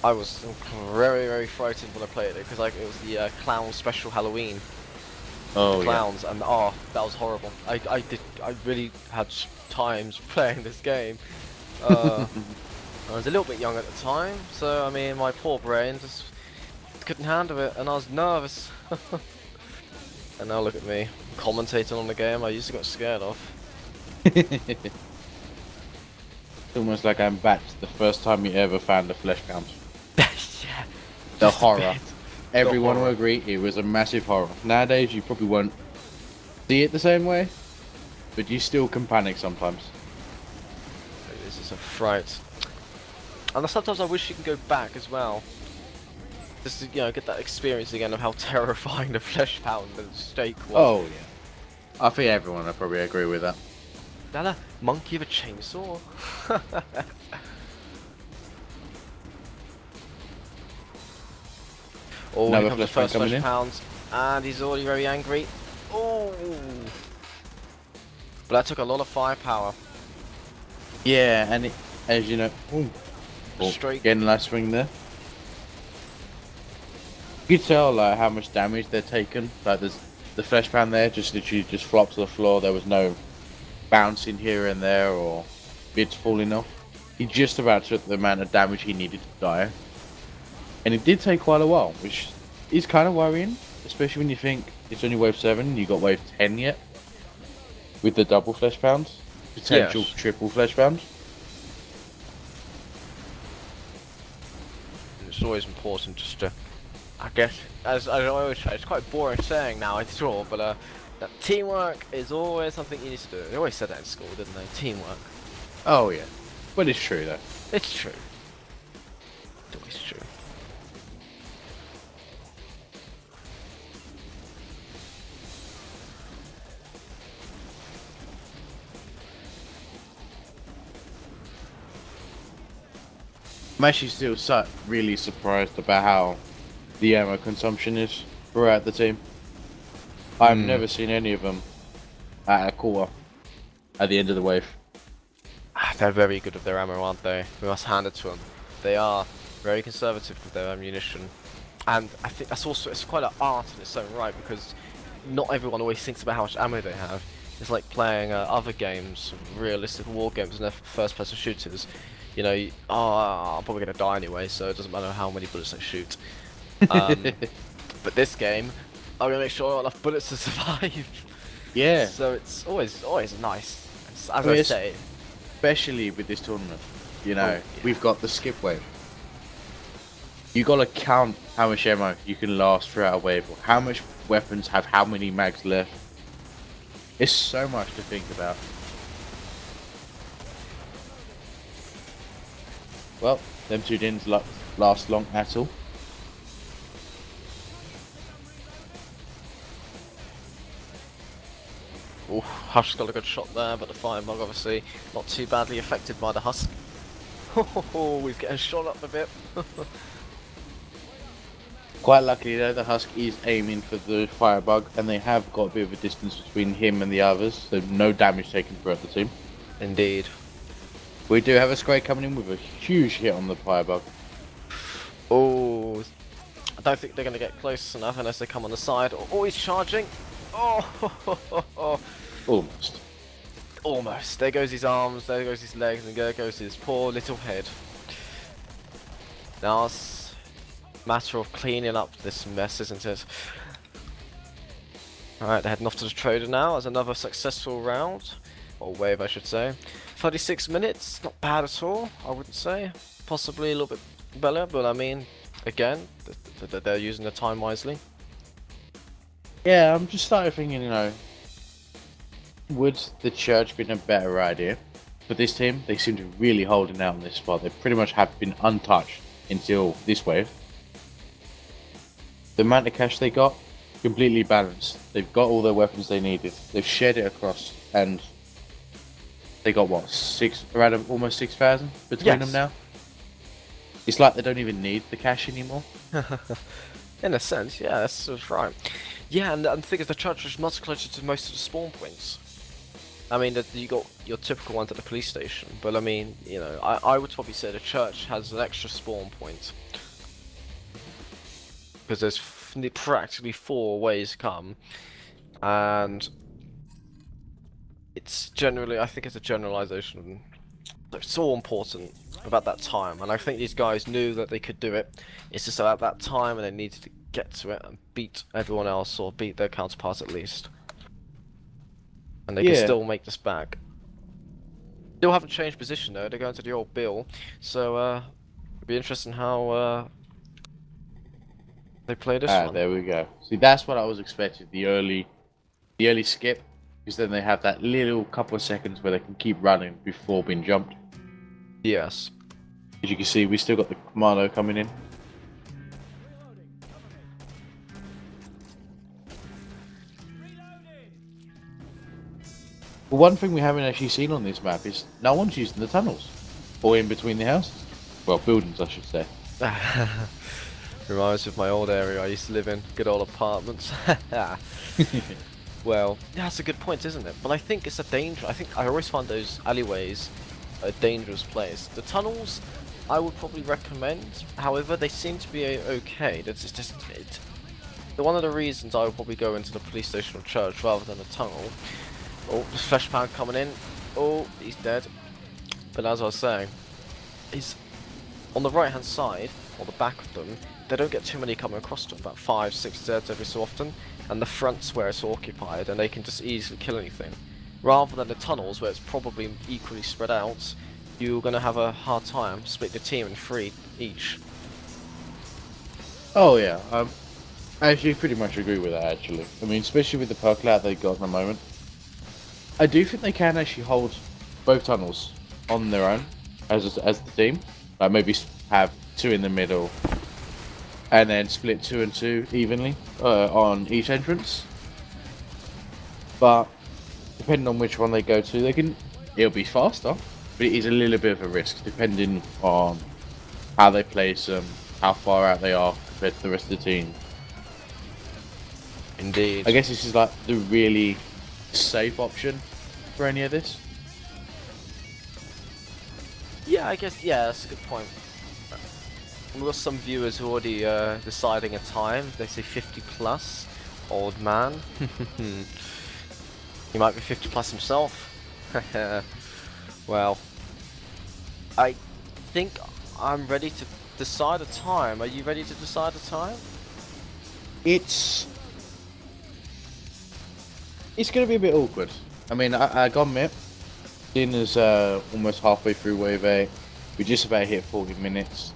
I was very, very frightened when I played it because it was the clown special Halloween. Oh Clowns, and that was horrible. I really had times playing this game. I was a little bit young at the time, so I mean my poor brain just couldn't handle it, and I was nervous. And now look at me, commentating on the game I used to get scared of. It's almost like I'm back to the first time you ever found a flesh pound. Yeah. The just a horror. bit. Everyone will horror. agree it was a massive horror. Nowadays you probably won't see it the same way, but you still can panic sometimes. This is a fright. And sometimes I wish you could go back as well. Just to, get that experience again of how terrifying the flesh pound and the steak was. Oh yeah. I think everyone will probably agree with that. Is that a monkey with a chainsaw? Oh, Another here comes the flesh pound first coming flesh in. pounds, and he's already very angry. Oh! But that took a lot of firepower. Yeah, and as you know, Straight. getting a nice swing there. You can tell like how much damage they're taking. Like there's the flesh pound there, just literally just flops to the floor. There was no bouncing here and there or bits falling off. He just about took the amount of damage he needed to die. And it did take quite a while, which is kind of worrying, especially when you think it's only wave 7 and you got wave 10 yet. With the double flesh pounds, potential Yes. triple flesh pounds. It's always important just to, I guess, as I always say, it's quite boring saying now, I'm sure, but that teamwork is always something you need to do. They always said that in school, didn't they? Teamwork. Oh yeah, but it's true though. It's true. It's always true. I'm actually still really surprised about how the ammo consumption is throughout the team. I've never seen any of them at a quarter at the end of the wave. They're very good with their ammo, aren't they? We must hand it to them. They are very conservative with their ammunition. And I think that's also, it's quite an art in its own right, because not everyone always thinks about how much ammo they have. It's like playing other games, realistic war games and their first-person shooters. You know, I'm probably going to die anyway, so it doesn't matter how many bullets I shoot. But this game, I'm going to make sure I have enough bullets to survive. Yeah, So it's always nice. As I Yes. say, especially with this tournament. You know, yeah. we've got the skip wave. You gotta count how much ammo you can last throughout a wave, or how much weapons have how many mags left. It's so much to think about. Well, them two didn't last long at all. Oh, Husk's got a good shot there, but the Firebug obviously not too badly affected by the Husk. Oh, he's getting shot up a bit. Quite luckily though, the Husk is aiming for the Firebug, and they have got a bit of a distance between him and the others, so no damage taken throughout the team. Indeed. We do have a Scray coming in with a huge hit on the Firebug. Oh, I don't think they're going to get close enough unless they come on the side. Oh, he's charging. Oh, Almost. almost. There goes his arms, there goes his legs, and there goes his poor little head. Now it's a matter of cleaning up this mess, isn't it? Alright, they're heading off to the trader now as another successful round. Or wave, I should say. 36 minutes, not bad at all, I wouldn't say. Possibly a little bit better, but I mean, again, they're using the time wisely. Yeah, I'm just started thinking, you know, would the church been a better idea? For this team, they seem to be really holding out on this spot. They pretty much have been untouched until this wave. The amount of cash they got, completely balanced. They've got all their weapons they needed. They've shared it across, and they got what, around almost 6,000 between them now. It's like they don't even need the cash anymore. In a sense, yeah, that's right. Yeah, and the thing is, the church is much closer to most of the spawn points. I mean, you got your typical ones at the police station, but I mean, you know, I would probably say the church has an extra spawn point. Because there's practically 4 ways to come, and it's generally, I think it's a generalization. It's so important about that time, and I think these guys knew that they could do it. It's just at that time, and they needed to get to it and beat everyone else, or beat their counterparts at least. And they can still make this back. Still haven't changed position though, they're going to the old Bill, so it'll be interesting how they play this one. There we go. See, that's what I was expecting, the early skip, because then they have that little couple of seconds where they can keep running before being jumped. Yes. As you can see, we still got the commando coming in. But one thing we haven't actually seen on this map is no one's using the tunnels, or in between the houses. Well, buildings, I should say. Reminds me of my old area I used to live in, good old apartments. Well, that's a good point, isn't it? But I think it's a danger. I think I always find those alleyways a dangerous place. The tunnels, I would probably recommend. However, they seem to be okay. That's just one of the reasons I would probably go into the police station or church rather than a tunnel. Oh, the flesh pound coming in. Oh, he's dead. But as I was saying, he's on the right hand side, or the back of them. They don't get too many coming across them, about 5, 6 Zeds every so often, and the front's where it's occupied, and they can just easily kill anything. Rather than the tunnels, where it's probably equally spread out, you're going to have a hard time split the team in 3 each. Oh yeah, I actually pretty much agree with that actually. I mean, especially with the perk cloud they got at the moment. I do think they can actually hold both tunnels on their own as the team. Like maybe have 2 in the middle, and then split 2 and 2 evenly on each entrance. But depending on which one they go to, it'll be faster, but it is a little bit of a risk depending on how they place them, how far out they are compared to the rest of the team. Indeed. I guess this is like the really safe option for any of this. Yeah, I guess, yeah, that's a good point. We've got some viewers who are already deciding a time. They say 50 plus. Old man. He might be 50 plus himself. Well, I think I'm ready to decide a time. Are you ready to decide a time? It's It's going to be a bit awkward. I mean, I got admit, seeing as almost halfway through wave 8, we just about hit 40 minutes.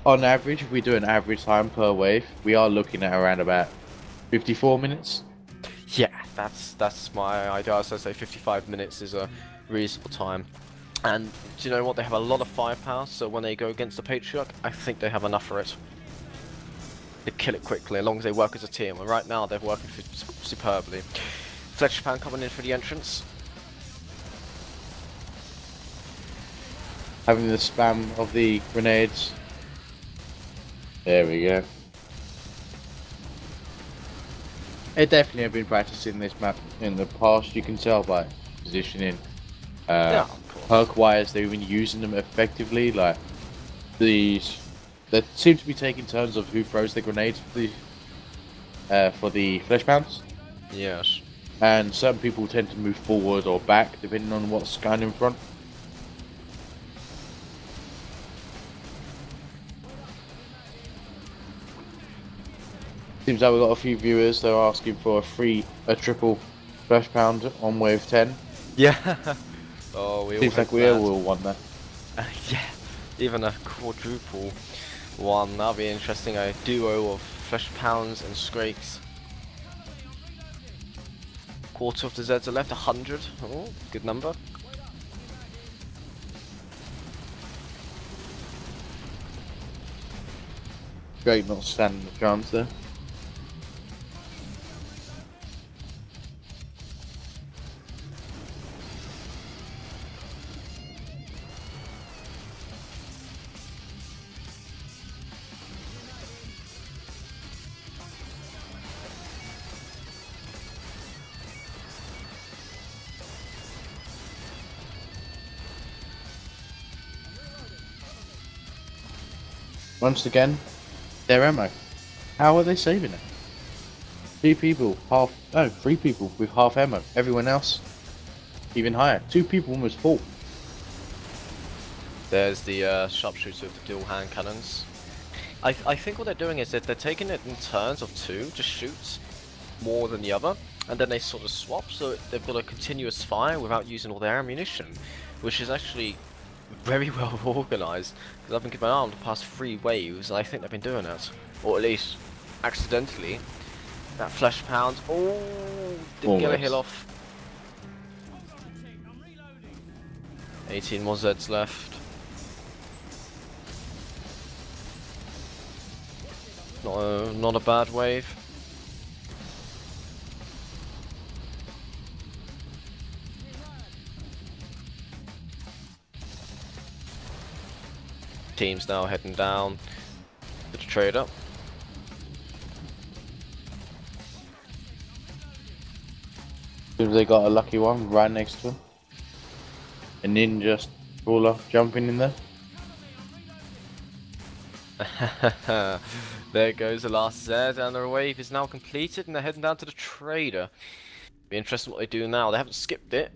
On average, if we do an average time per wave, we are looking at around about 54 minutes. Yeah, that's my idea. I say 55 minutes is a reasonable time. And do you know what? They have a lot of firepower, so when they go against the Patriarch, I think they have enough for it. They kill it quickly, as long as they work as a team. And right now, they're working superbly. Fletcher Pan coming in for the entrance. Having the spam of the grenades. There we go. I definitely have been practicing this map in the past. You can tell by positioning. Yeah, perk-wise, they've been using them effectively. Like these, they seem to be taking turns of who throws the grenades for the flesh pounds. Yes. And certain people tend to move forward or back depending on what's going in front. Seems like we've got a few viewers that are asking for a triple flesh pound on wave 10. Yeah. Oh, we Seems all like we all want that. yeah. Even a quadruple one. That'll be interesting. A duo of flesh pounds and scrakes. Quarter of the Zeds are left. 100. Oh, good number. Great not standing the chance there. Once again, their ammo. How are they saving it? 3 people with half ammo. Everyone else, even higher. 2 people almost full. There's the sharpshooter with the dual hand cannons. I think what they're doing is that they're taking it in turns of 2, just shoots more than the other, and then they sort of swap, so they've got a continuous fire without using all their ammunition, which is actually very well organised. Because I've been keeping an eye on the past 3 waves, and I think they've been doing it, or at least accidentally. That flesh pound, oh, didn't get a hill off. 18 more Zeds left. Not a bad wave. Teams now heading down to the trader. Seems they got a lucky one right next to him. A ninja brawler jumping in there. There goes the last Zed, and their wave is now completed, and they're heading down to the trader. Be interesting what they do now. They haven't skipped it,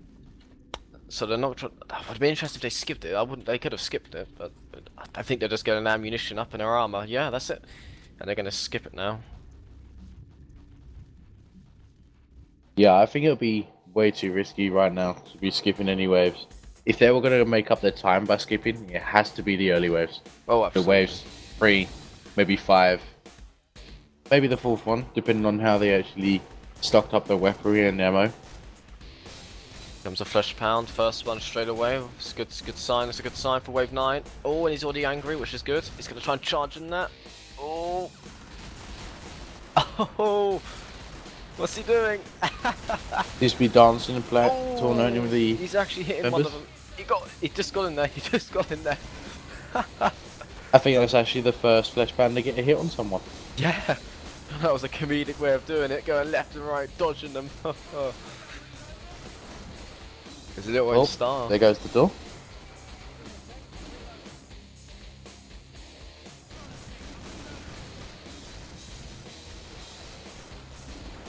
so they're not. That would be interesting if they skipped it. I wouldn't. They could have skipped it, but I think they're just getting ammunition up in their armor. Yeah, that's it. And they're gonna skip it now. Yeah, I think it'll be way too risky right now to be skipping any waves. If they were going to make up their time by skipping, it has to be the early waves. Oh, The absolutely. waves 3, maybe 5, maybe the 4th one, depending on how they actually stocked up their weaponry and ammo. Comes a flesh pound, first one straight away. It's a good sign. It's a good sign for wave 9. Oh, and he's already angry, which is good. He's gonna try and charge in that. Oh, oh, what's he doing? Just be dancing and playing, Oh, tormenting with the he's actually hitting one of members. them. He just got in there. He just got in there. I think that's actually the first flesh band to get a hit on someone. Yeah, that was a comedic way of doing it, going left and right, dodging them. It's a little way Oh, to start. there goes the door.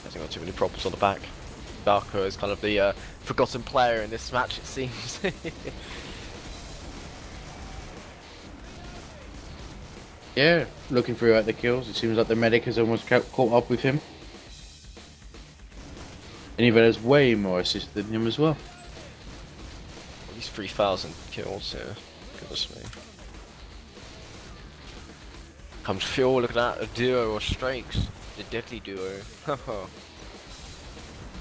Hasn't got too many problems on the back. Darko is kind of the forgotten player in this match, it seems. Yeah, looking throughout the kills, it seems like the medic has almost caught up with him. And even has way more assists than him as well. At least 3,000 kills here. Goodness me. Comes Phil, look at that, a duo or Strakes. The deadly duo.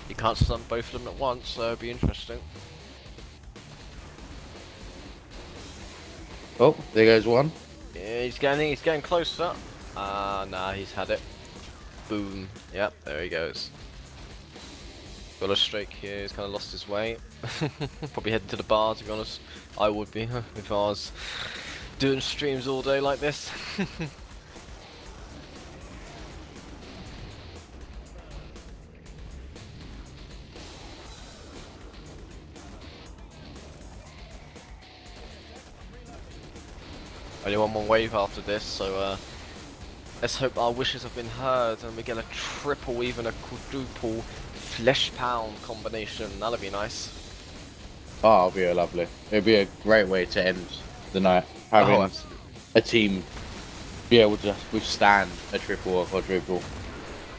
You can't stun both of them at once, so it'll be interesting. Oh, there goes one. Yeah, he's getting closer. Nah, he's had it. Boom. Yep, there he goes. Got a Strake here, he's kind of lost his way. Probably heading to the bar, to be honest. I would be, if I was doing streams all day like this. Only one more wave after this, so let's hope our wishes have been heard and we get a triple, even a quadruple flesh pound combination. That'll be nice. Oh, it'll be lovely. It'll be a great way to end the night. Having a team be able to withstand a triple or quadruple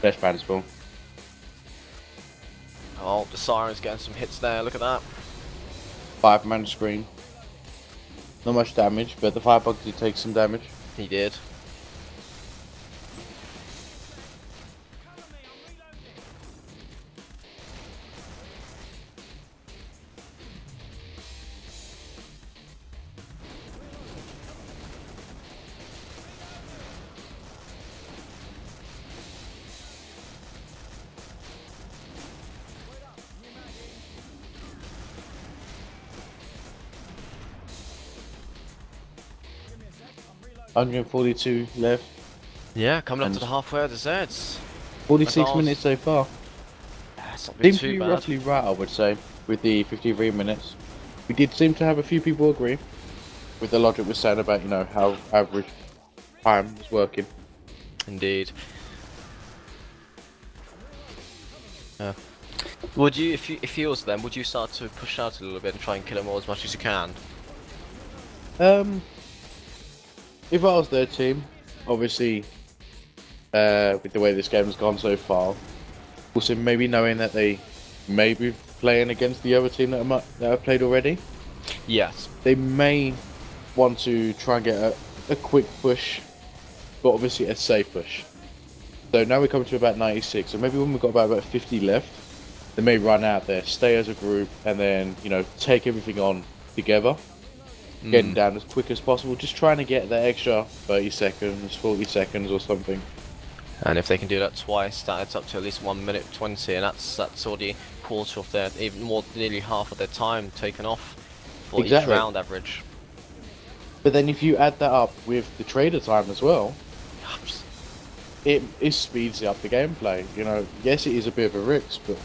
flesh pound spawn. Oh, the Siren's getting some hits there, look at that. 5-man screen. Not much damage, but the Firebug did take some damage. He did. $142 left. Yeah, coming up to the halfway of the Zeds. 46 minutes so far. That's not been Seems to too be bad. roughly right, I would say, with the 53 minutes. We did seem to have a few people agree with the logic we're saying about, you know, how average time is working. Indeed. Would you, if he was them, would you start to push out a little bit and try and kill him all as much as you can? If I was their team, obviously, with the way this game has gone so far, also maybe knowing that they may be playing against the other team that have played already, Yes. they may want to try and get a quick push, but obviously a safe push. So now we're coming to about 96, so maybe when we've got about 50 left, they may run out there, stay as a group, and then, you know, take everything on together. Getting down as quick as possible, just trying to get that extra 30 seconds, 40 seconds or something. And if they can do that twice, that adds up to at least 1 minute 20, and that's already a quarter of their, even more, nearly half of their time taken off for each round average. But then if you add that up with the trader time as well, it speeds up the gameplay. You know, yes, it is a bit of a risk, but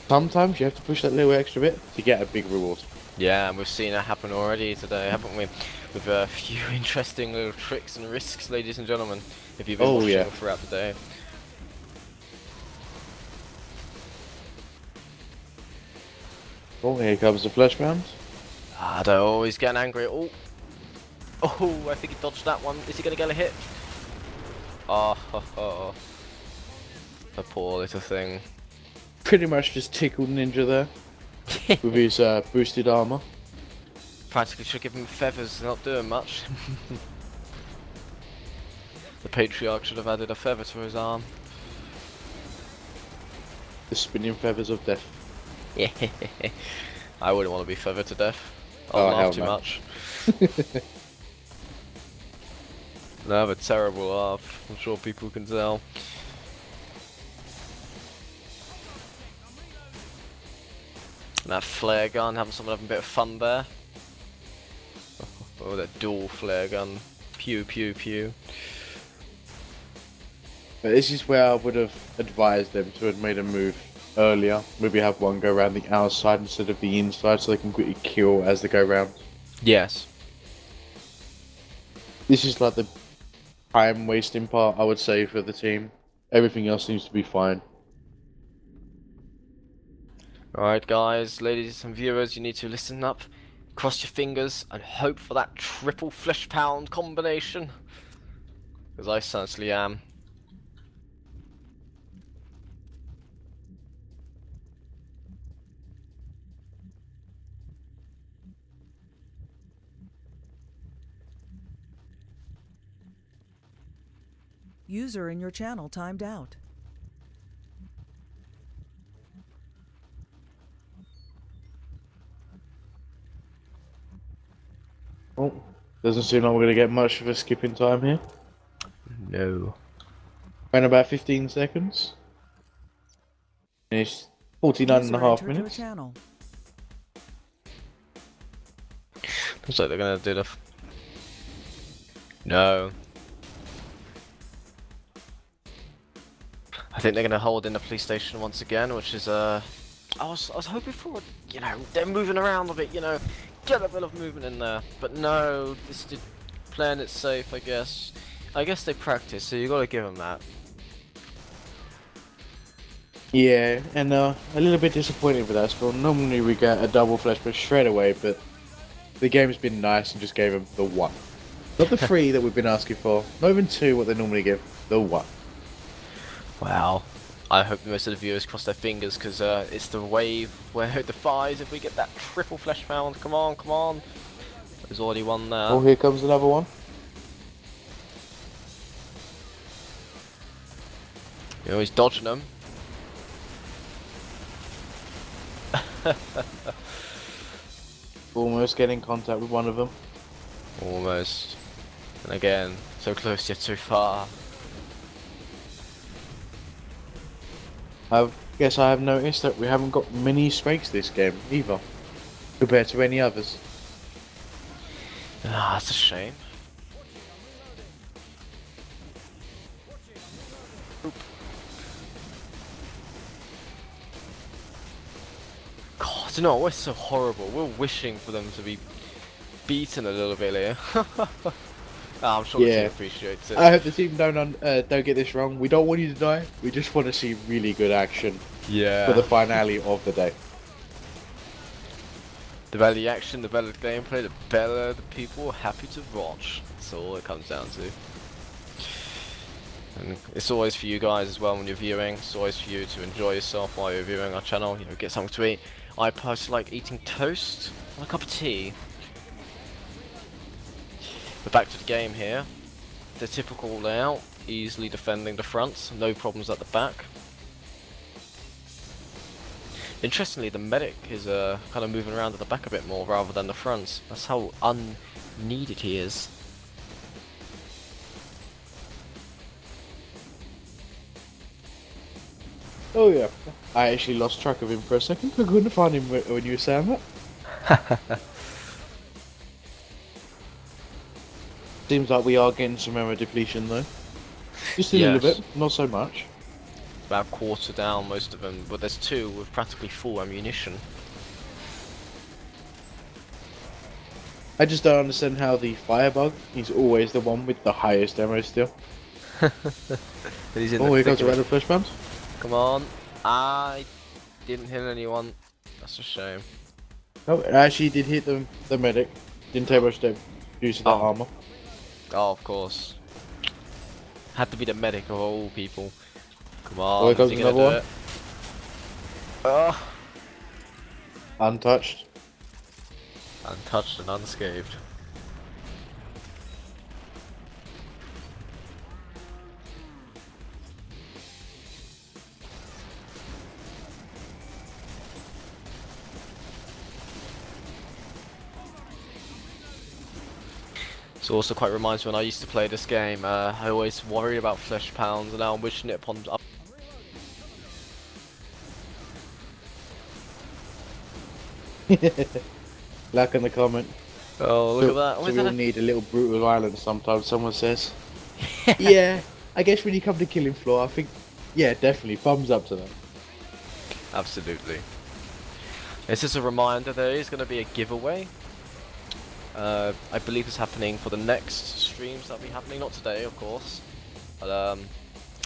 sometimes you have to push that little extra bit to get a big reward. Yeah, and we've seen it happen already today, haven't we? With a few interesting little tricks and risks, ladies and gentlemen, if you've been watching throughout the day. Oh, here comes the flesh round. Oh, he's getting angry. Oh, I think he dodged that one. Is he going to get a hit? Oh, a poor little thing. Pretty much just tickled Ninja there with his boosted armor. Practically should give him feathers, not doing much. The Patriarch should have added a feather to his arm. The spinning feathers of death. Yeah, I wouldn't want to be feathered to death. Oh, I'll laugh too no. much. I have a terrible laugh, I'm sure people can tell. That flare gun, having someone having a bit of fun there. Oh, that dual flare gun. Pew, pew, pew. But this is where I would have advised them to have made a move earlier. Maybe have one go around the outside instead of the inside so they can quickly kill as they go round. Yes. This is like the time wasting part, I would say, for the team. Everything else seems to be fine. Alright guys, ladies and viewers, you need to listen up, cross your fingers, and hope for that triple flesh pound combination. Because I certainly am. User in your channel timed out. Oh, doesn't seem like we're going to get much of a skipping time here. No. Around about 15 seconds. Finished 49 and a User half entered your minutes. channel. Looks like they're gonna do the. No. I think they're gonna hold in the police station once again, which is I was hoping for, you know, they're moving around a bit, you know, get a bit of movement in there. But no, this did playing it safe, I guess. I guess they practice, so you gotta give them that. Yeah, and a little bit disappointed with that score. Normally we get a double flash push straight away, but the game's been nice and just gave them the 1. Not the 3 that we've been asking for, not even 2 what they normally give, the 1. Wow. I hope most of the viewers cross their fingers, because it's the wave where it defies if we get that triple flesh pound. Come on, come on. There's already one there. Oh, here comes another one. You know, he's dodging them. Almost getting contact with one of them. Almost. And again, so close yet so far. I guess I have noticed that we haven't got many strikes this game either, compared to any others. Ah, that's a shame. Oop. God, I don't know, we're so horrible. We're wishing for them to be beaten a little bit here. I'm sure the team appreciates it. I hope the team don't get this wrong. We don't want you to die. We just want to see really good action for the finale of the day. The better the action, the better the gameplay, the better the people are happy to watch. That's all it comes down to. And it's always for you guys as well when you're viewing. It's always for you to enjoy yourself while you're viewing our channel. You know, get something to eat. I personally like eating toast and a cup of tea. We're back to the game here. The typical layout, easily defending the front, no problems at the back. Interestingly, the medic is kind of moving around at the back a bit more rather than the front. That's how unneeded he is. Oh yeah, I actually lost track of him for a second. I couldn't find him when you were saying that. Seems like we are getting some ammo depletion though. Just a little bit, not so much. About a quarter down, most of them, but there's 2 with practically full ammunition. I just don't understand how the firebug is always the one with the highest ammo still. He's in Oh, here comes a random flash bound. Come on. I didn't hit anyone. That's a shame. Oh, it actually did hit the medic. Didn't take much damage due to that armor. Oh, of course. Had to be the medic of all people. Come on. Oh, here comes another one. Oh. Untouched. Untouched and unscathed. It also quite reminds me when I used to play this game, I always worried about flesh pounds, and now I'm wishing it upon... Like in the comment. Oh, look at that. So we all need a little brutal violence sometimes, someone says. Yeah, I guess when you come to killing floor, I think, yeah, definitely, thumbs up to that. Absolutely. This is a reminder there is going to be a giveaway. I believe it's happening for the next streams that'll be happening, not today of course, but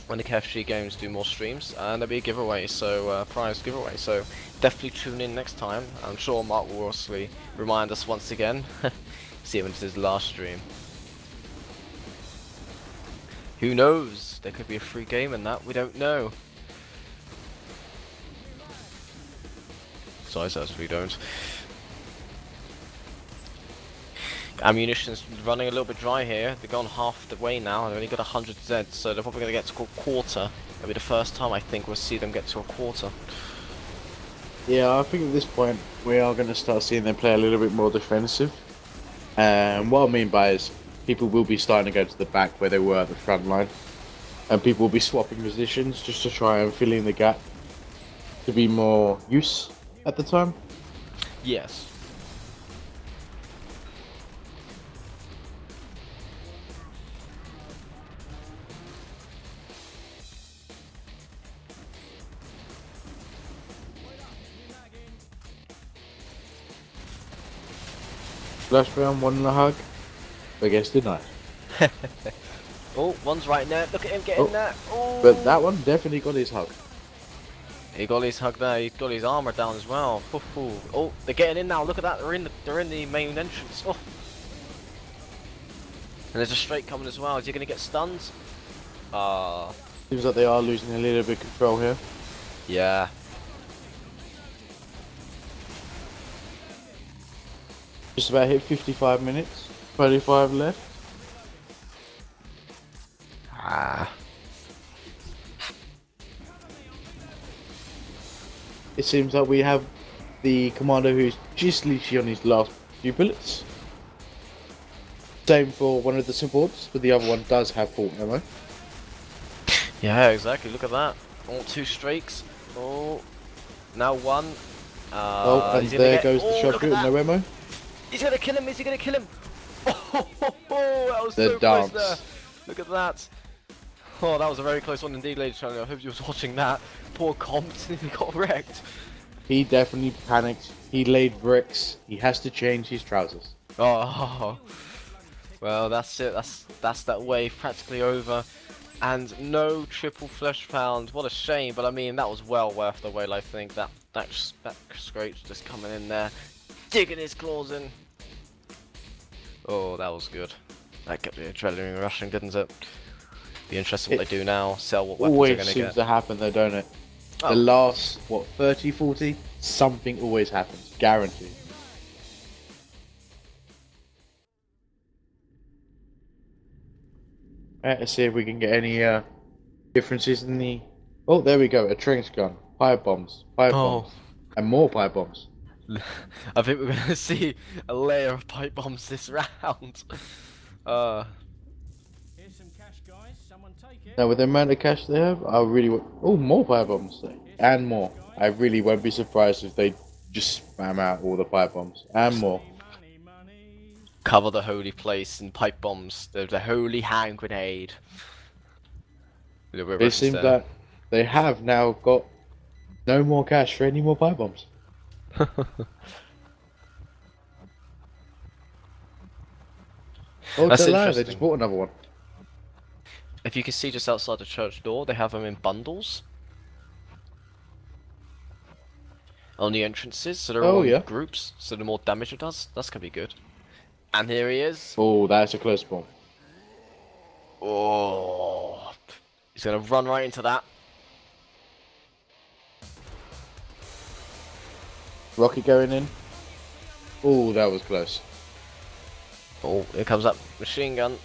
when the KFG games do more streams, and there'll be a giveaway, so prize giveaway, so definitely tune in next time. I'm sure Mark will obviously remind us once again, see when it's his last stream. Who knows, there could be a free game in that, we don't know. So I certainly don't. Ammunition's running a little bit dry here. They've gone half the way now. They've only got 100 Zeds, so they're probably going to get to a quarter. It'll be the first time I think we'll see them get to a quarter. Yeah, I think at this point we are going to start seeing them play a little bit more defensive. And what I mean by is people will be starting to go to the back where they were at the front line. And people will be swapping positions just to try and fill in the gap to be more use at the time. Yes. Flashbang, one and a hug. I guess denied. Oh, one's right there. Look at him getting that. Oh. But that one definitely got his hug. He got his hug there. He got his armor down as well. Oh, they're getting in now. Look at that. They're in the main entrance. Oh. And there's a straight coming as well. Is he going to get stunned? Seems like they are losing a little bit of control here. Yeah. Just about hit 55 minutes. 25 left. It seems like we have the commander who's just literally on his last few bullets. Same for one of the supports, but the other one does have full ammo. Yeah, exactly. Look at that. Oh, 2 streaks. Oh, now 1. And there goes the shotgun, no ammo. He's gonna kill him. Is he gonna kill him? Oh, that was The so dance. close there. Look at that. Oh, that was a very close one indeed, ladies and gentlemen. I hope you was watching that. Poor Compton, he got wrecked. He definitely panicked. He laid bricks. He has to change his trousers. Oh, well, that's it. That's that wave practically over, and no triple flesh pound. What a shame. But I mean, that was well worth the wait. I think that Scrape's just coming in there, digging his claws in. Oh, that was good. That kept the adrenaline rushing, didn't it? Be interesting what they do now. Sell what weapons they're Always going to seems get. to happen though, don't it? Oh. The last, what, 30, 40? Something always happens. Guaranteed. Alright, let's see if we can get any differences in the... Oh, there we go. A trench gun. Pipe bombs. Pipe bombs. And more pipe bombs. I think we're going to see a layer of pipe bombs this round. Here's some cash, guys. Someone take it. Now, with the amount of cash they have, I really want... Oh, more pipe bombs. And more. I really won't be surprised if they just spam out all the pipe bombs. And more. Money, money. Cover the holy place in pipe bombs. The holy hand grenade. It seems that they have now got no more cash for any more pipe bombs. Oh, That's it's alive. They interesting. just bought another one. If you can see just outside the church door, they have them in bundles. On the entrances, so they're all in groups, so the more damage it does, that's gonna be good. And here he is. Oh, that's a close one. Oh, he's gonna run right into that. Rocket going in. Oh, that was close. Oh, here comes that machine gun.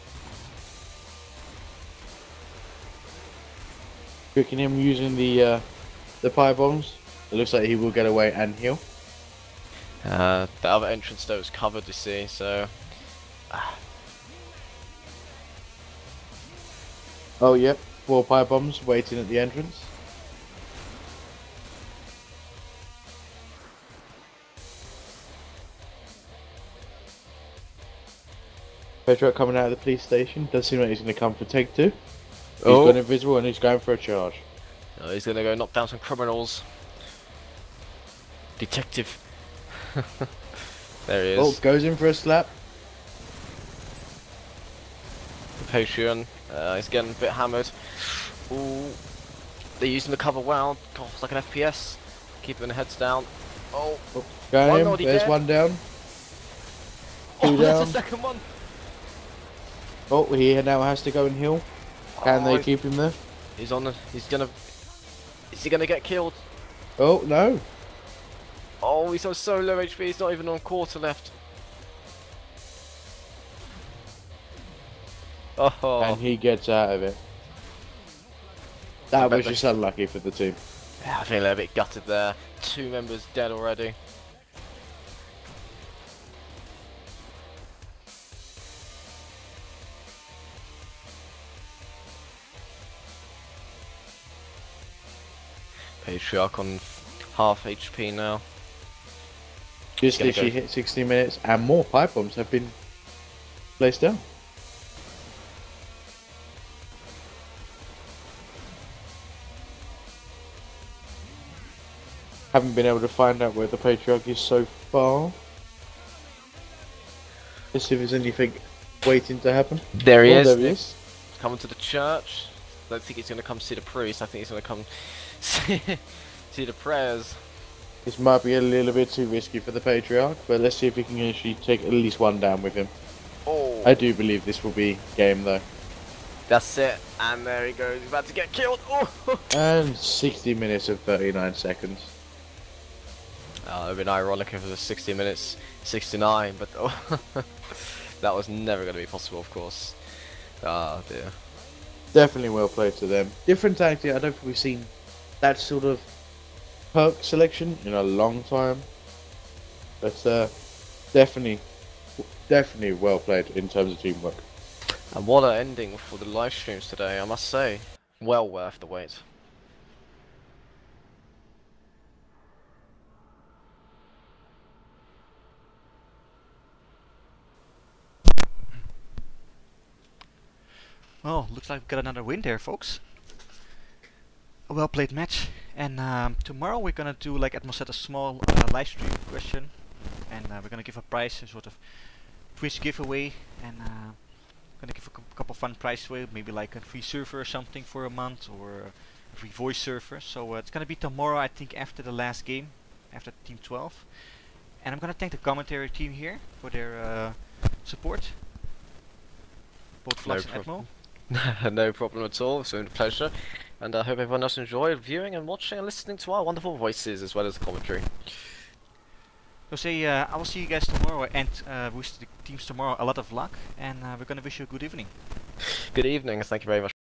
Cooking him using the pipe bombs. It looks like he will get away and heal. The other entrance though is covered, you see, so... Oh, yep. 4 pipe bombs waiting at the entrance. Truck coming out of the police station. Does seem like he's going to come for take 2. He's gone invisible and he's going for a charge. Oh, he's gonna go knock down some criminals. Detective. There he Oh, is. goes in for a slap. Patreon. He's getting a bit hammered. Ooh. They're using the cover well. God, it's like an FPS. Keeping their heads down. Oh. Got One him. already There's dead. one down. Oh, Two there's down. a second one. Oh, he now has to go and heal. Can Oh, they keep him there? He's on the... He's gonna... Is he gonna get killed? Oh, no. Oh, he's on so low HP. He's not even on quarter left. Oh, and he gets out of it. I That bet was they- just unlucky for the team. yeah, I feel a bit gutted there. 2 members dead already. Patriarch on half HP now. Just Gonna literally go- hit 60 minutes, and more pipe bombs have been placed down. Haven't been able to find out where the Patriarch is so far. Let's see if there's anything waiting to happen. There he Oh, is. there he is. Coming to the church. Don't think he's gonna come see the priest. I think he's gonna come see the prayers. This might be a little bit too risky for the Patriarch, but let's see if we can actually take at least one down with him. Oh, I do believe this will be game though. that's it. And there he goes. He's about to get killed. Oh, And 60 minutes and 39 seconds. it would have been ironic if it was 60 minutes 69, but that was never going to be possible, of course. Ah, dear. Definitely well played to them. Different tactic. I don't think we've seen that sort of perk selection in a long time. But definitely well played in terms of teamwork. And what an ending for the live streams today, I must say. Well worth the wait. Well, looks like we got another win there, folks. A well played match. And tomorrow we're gonna do, like Edmond said, a small live stream question. And we're gonna give a prize, a sort of Twitch giveaway. And gonna give a couple fun prizes away, maybe like a free server or something for a month, or a free voice server. So it's gonna be tomorrow, I think, after the last game, after Team 12. And I'm gonna thank the commentary team here for their support. Both Flux and Edmo. No problem at all, it's been a pleasure. And I hope everyone else enjoyed viewing and watching and listening to our wonderful voices as well as the commentary. So say, I will see you guys tomorrow, and wish the teams tomorrow a lot of luck, and we're gonna wish you a good evening. Good evening, and thank you very much.